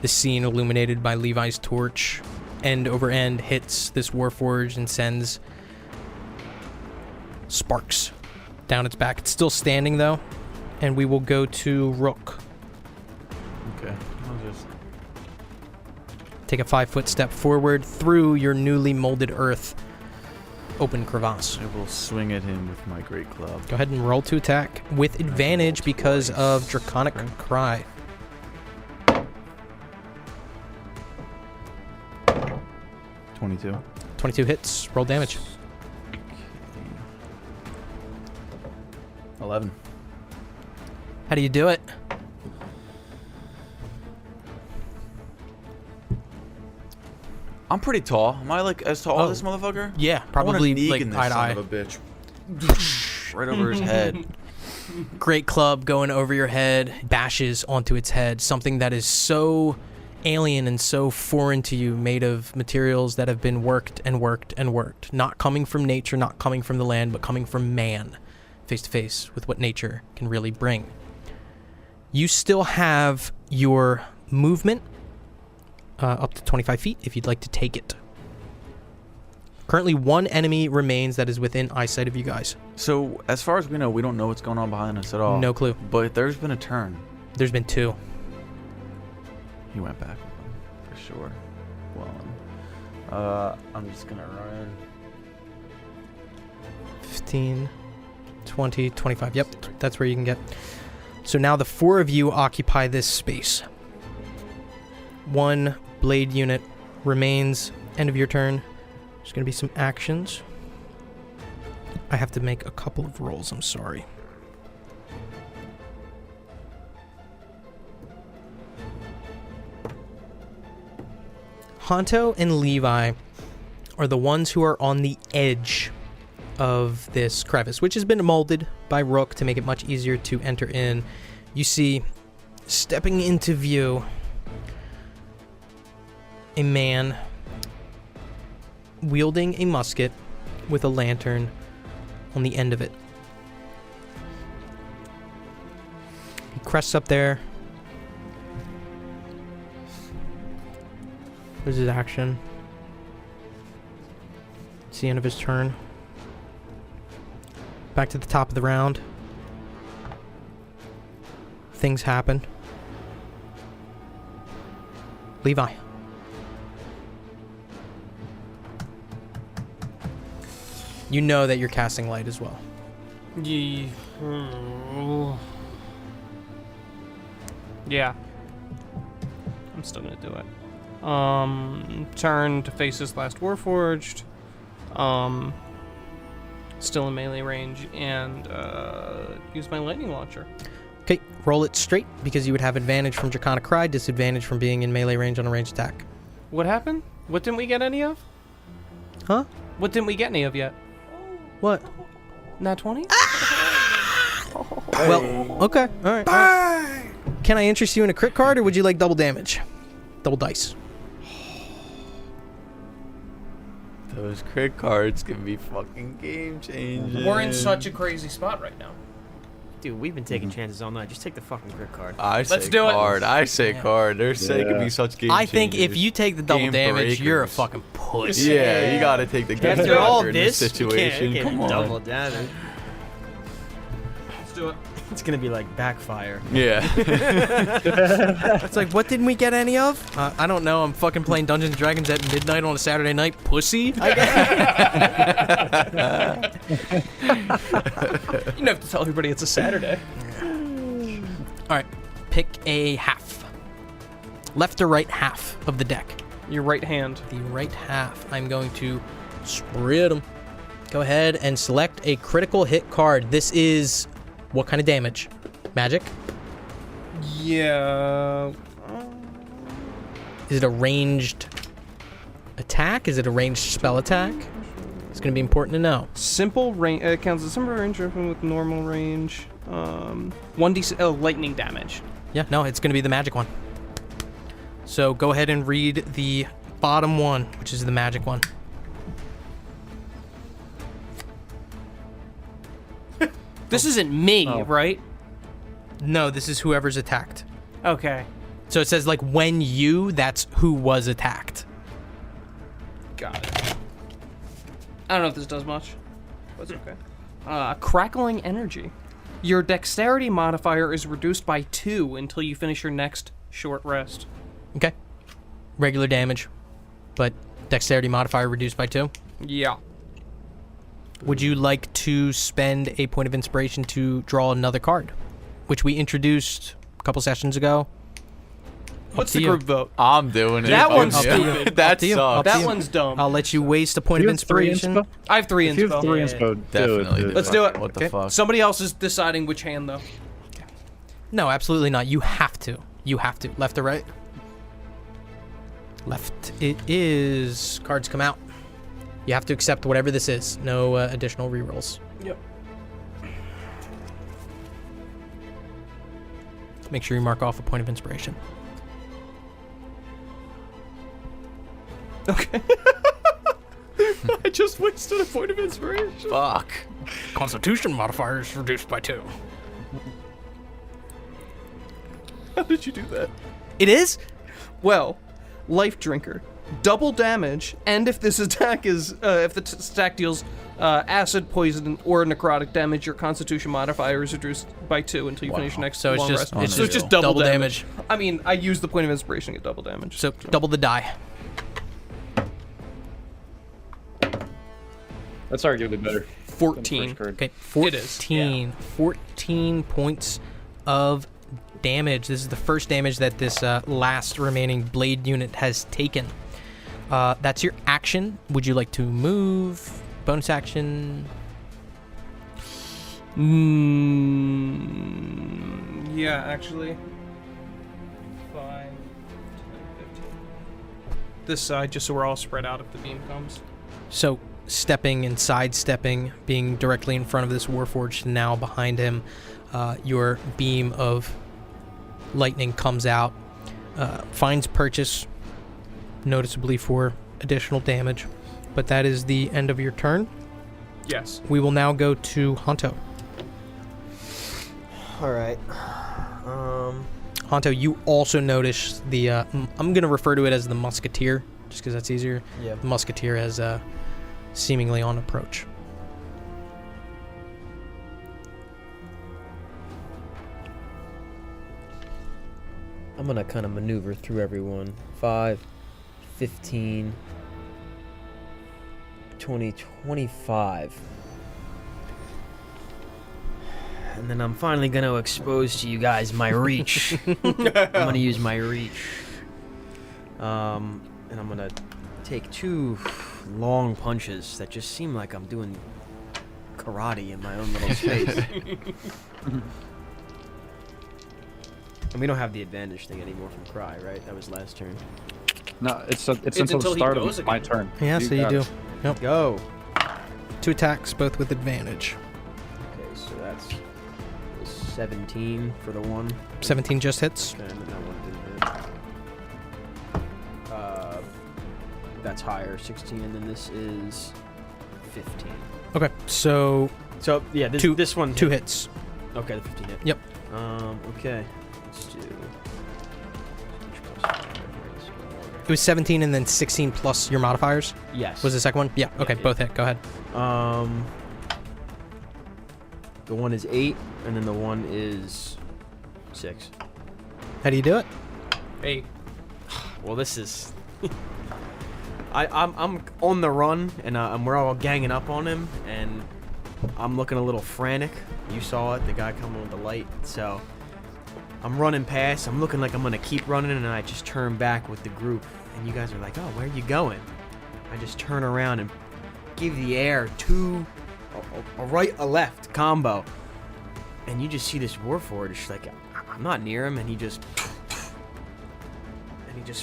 Speaker 2: The scene illuminated by Levi's torch. End over end hits this Warforged and sends sparks down its back. It's still standing though. And we will go to Rook.
Speaker 7: Okay. I'll just...
Speaker 2: Take a 5-foot step forward through your newly molded earth. Open crevasse.
Speaker 7: I will swing at him with my great club.
Speaker 2: Go ahead and roll to attack with advantage because of Draconic Cry.
Speaker 7: 22.
Speaker 2: 22 hits. Roll damage.
Speaker 7: 11.
Speaker 2: How do you do it?
Speaker 7: I'm pretty tall. Am I like as tall
Speaker 2: Oh.
Speaker 7: as this motherfucker?
Speaker 2: Yeah,
Speaker 7: I want
Speaker 2: probably
Speaker 7: a Negan
Speaker 2: like
Speaker 7: this
Speaker 2: eye to
Speaker 7: son
Speaker 2: eye.
Speaker 7: of a bitch. Right over his head.
Speaker 2: Great club going over your head, bashes onto its head. Something that is so alien and so foreign to you, made of materials that have been worked and worked and worked. Not coming from nature, not coming from the land, but coming from man, face to face with what nature can really bring. You still have your movement up to 25 feet if you'd like to take it. Currently, one enemy remains that is within eyesight of you guys.
Speaker 7: So, as far as we know, we don't know what's going on behind us at all.
Speaker 2: No clue.
Speaker 7: But there's been a turn.
Speaker 2: There's been 2.
Speaker 7: He went back with them, for sure. Well, I'm just gonna run.
Speaker 2: 15, 20, 25. Yep, that's where you can get. So now the 4 of you occupy this space. 1 blade unit remains. End of your turn. There's going to be some actions. I have to make a couple of rolls, I'm sorry. Honto and Levi are the ones who are on the edge of this crevice, which has been molded by Rook to make it much easier to enter in. You see, stepping into view, a man wielding a musket with a lantern on the end of it. He crests up there. There's his action. It's the end of his turn. Back to the top of the round. Things happen. Levi. You know that you're casting light as well.
Speaker 6: Yeah. I'm still gonna do it. Turn to face this last Warforged. Still in melee range, and use my lightning launcher.
Speaker 2: Okay, roll it straight because you would have advantage from Draconic Cry, disadvantage from being in melee range on a ranged attack.
Speaker 6: What happened? What didn't we get any of?
Speaker 2: Huh?
Speaker 6: What didn't we get any of yet?
Speaker 2: What?
Speaker 6: Nat 20?
Speaker 2: Well, okay, all right. Bang! Can I interest you in a crit card, or would you like double damage? Double dice.
Speaker 7: Those crit cards can be fucking game changing.
Speaker 6: We're in such a crazy spot right now.
Speaker 5: Dude, we've been taking chances all night. Just take the fucking crit card.
Speaker 7: I say
Speaker 6: Let's do it.
Speaker 7: card. I say
Speaker 2: Yeah.
Speaker 7: card. They're saying it can be such game
Speaker 2: I think if
Speaker 7: changers.
Speaker 2: you take the double
Speaker 7: Game
Speaker 2: damage, you're a
Speaker 7: breakers.
Speaker 2: fucking pussy.
Speaker 7: Yeah, you gotta take the game
Speaker 5: After all
Speaker 7: breaker in
Speaker 5: this,
Speaker 7: this
Speaker 5: you
Speaker 7: situation.
Speaker 5: can't
Speaker 7: Come on.
Speaker 5: double damage.
Speaker 6: Let's do it.
Speaker 5: It's gonna be like backfire.
Speaker 7: Yeah.
Speaker 2: It's like, what didn't we get any of? I don't know. I'm fucking playing Dungeons & Dragons at midnight on a Saturday night. Pussy.
Speaker 6: You don't have to tell everybody it's a Saturday.
Speaker 2: All right, pick a half. Left or right half of the deck.
Speaker 6: Your right hand.
Speaker 2: The right half. I'm going to spread them. Go ahead and select a critical hit card. This is what kind of damage? Magic?
Speaker 6: Yeah.
Speaker 2: Is it a ranged attack? Is it a ranged spell attack? It's going to be important to know.
Speaker 6: Simple range. Counts as simple range with normal range. 1d lightning damage.
Speaker 2: Yeah, no, it's going to be the magic one. So go ahead and read the bottom one, which is the magic one.
Speaker 6: This isn't me, right?
Speaker 2: No, this is whoever's attacked.
Speaker 6: Okay.
Speaker 2: So it says, like, when you, that's who was attacked.
Speaker 6: Got it. I don't know if this does much, but it's okay. Crackling energy. Your dexterity modifier is reduced by 2 until you finish your next short rest.
Speaker 2: Okay. Regular damage, but dexterity modifier reduced by 2.
Speaker 6: Yeah.
Speaker 2: Would you like to spend a point of inspiration to draw another card, which we introduced a couple sessions ago?
Speaker 6: What's
Speaker 2: to
Speaker 6: the
Speaker 2: you.
Speaker 6: group vote?
Speaker 7: I'm doing it.
Speaker 6: That
Speaker 7: Fuck
Speaker 6: one's
Speaker 7: yeah.
Speaker 6: stupid.
Speaker 7: That
Speaker 2: Up to you.
Speaker 7: sucks.
Speaker 2: Up to
Speaker 6: That
Speaker 2: you.
Speaker 6: one's dumb.
Speaker 2: I'll let you waste a point of
Speaker 4: You have 3
Speaker 2: inspiration.
Speaker 4: inspo?
Speaker 6: I have 3
Speaker 4: If you have
Speaker 6: inspo.
Speaker 4: 3
Speaker 5: Yeah.
Speaker 4: inspo,
Speaker 7: Definitely
Speaker 4: do it.
Speaker 6: Let's do it.
Speaker 7: What the fuck?
Speaker 6: Somebody else is deciding which hand, though.
Speaker 2: No, absolutely not. You have to. You have to. Left or right? Left. It is. Cards come out. You have to accept whatever this is. No additional rerolls.
Speaker 6: Yep.
Speaker 2: Make sure you mark off a point of inspiration.
Speaker 6: Okay. I just wasted a point of inspiration.
Speaker 7: Fuck.
Speaker 2: Constitution modifier is reduced by 2.
Speaker 6: How did you do that?
Speaker 2: It is?
Speaker 6: Well, Life Drinker. double damage, and if this attack is if the stack deals acid, poison, or necrotic damage, your Constitution modifier is reduced by 2 until you finish your next
Speaker 2: So it's
Speaker 6: long
Speaker 2: just-
Speaker 6: rest.
Speaker 2: it's
Speaker 6: So it's
Speaker 2: just
Speaker 6: just double
Speaker 2: double
Speaker 6: damage.
Speaker 2: damage.
Speaker 6: I mean, I used the point of inspiration to get double damage.
Speaker 2: So double the die.
Speaker 4: That's arguably better.
Speaker 6: 14.
Speaker 2: Okay,
Speaker 6: It is,
Speaker 2: 14. 14 points of damage. This is the first damage that this last remaining blade unit has taken. That's your action. Would you like to move? Bonus action?
Speaker 6: Yeah, actually. 5, 10, 15. This side, just so we're all spread out if the beam comes.
Speaker 2: So stepping and sidestepping, being directly in front of this Warforged, now behind him, your beam of lightning comes out, finds purchase noticeably for additional damage, but that is the end of your turn.
Speaker 6: Yes.
Speaker 2: We will now go to Honto.
Speaker 3: All right.
Speaker 2: Honto, you also notice the I'm going to refer to it as the Musketeer, just because that's easier.
Speaker 3: Yeah.
Speaker 2: The Musketeer has seemingly on approach.
Speaker 3: I'm gonna kind of maneuver through everyone. 5, 15, 20, 25. And then I'm finally gonna expose to you guys my reach. I'm gonna use my reach. And I'm gonna take 2 long punches that just seem like I'm doing karate in my own little space. And we don't have the advantage thing anymore from Cry, right? That was last turn.
Speaker 4: No, it's until
Speaker 6: until
Speaker 4: the
Speaker 6: he
Speaker 4: start
Speaker 6: goes
Speaker 4: of my
Speaker 6: again.
Speaker 4: turn.
Speaker 2: Yeah, so you
Speaker 4: got
Speaker 2: do.
Speaker 4: it.
Speaker 2: Yep.
Speaker 3: Go!
Speaker 2: 2 attacks, both with advantage.
Speaker 3: Okay, so that's 17 for the one.
Speaker 2: 17 just hits.
Speaker 3: Okay, and then that one didn't hit. That's higher, 16, and then this is 15.
Speaker 2: Okay, so
Speaker 3: So, yeah, this one
Speaker 2: 2
Speaker 3: hit.
Speaker 2: hits.
Speaker 3: Okay, the 15 hit.
Speaker 2: Yep.
Speaker 3: Okay. Let's do...
Speaker 2: It was 17 and then 16 plus your modifiers.
Speaker 3: Yes.
Speaker 2: Was the second one? Yeah. Okay,
Speaker 3: yeah.
Speaker 2: both hit. Go ahead.
Speaker 3: The one is 8, and then the one is 6.
Speaker 2: How do you do it?
Speaker 6: Hey.
Speaker 3: Well, this is... I'm on the run, and we're all ganging up on him, and I'm looking a little frantic. You saw it, the guy coming with the light. So I'm running past. I'm looking like I'm gonna keep running, and I just turn back with the group. And you guys are like, "Oh, where are you going?" I just turn around and give the air a right, a left combo, and you just see this Warforged. Like, I'm not near him, and he just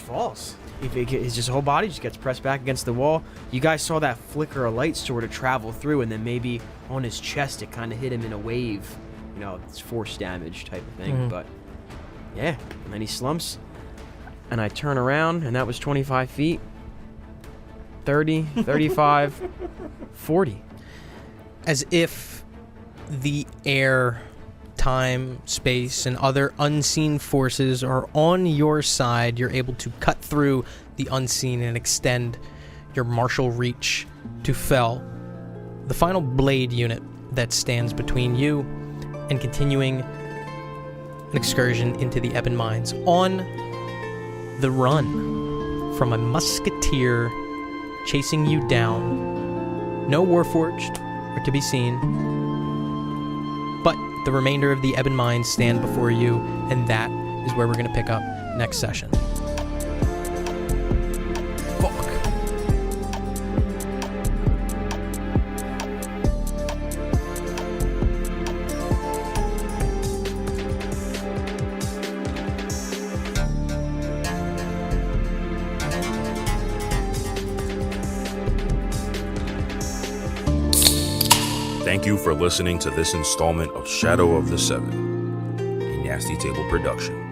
Speaker 3: falls. His whole body just gets pressed back against the wall. You guys saw that flicker of light sort of travel through, and then maybe on his chest it kind of hit him in a wave. You know, it's force damage type of thing.
Speaker 2: Mhm.
Speaker 3: But yeah, and then he slumps, and I turn around, and that was 25 feet. 30, 35, 40.
Speaker 2: As if the air, time, space, and other unseen forces are on your side, you're able to cut through the unseen and extend your martial reach to fell the final blade unit that stands between you and continuing an excursion into the Ebon Mines on the run from a musketeer chasing you down. No Warforged are to be seen, but the remainder of the Ebon Mines stand before you, and that is where we're going to pick up next session. Fuck.
Speaker 1: Thank you for listening to this installment of Shadow of the Seven, a Nasty Table production.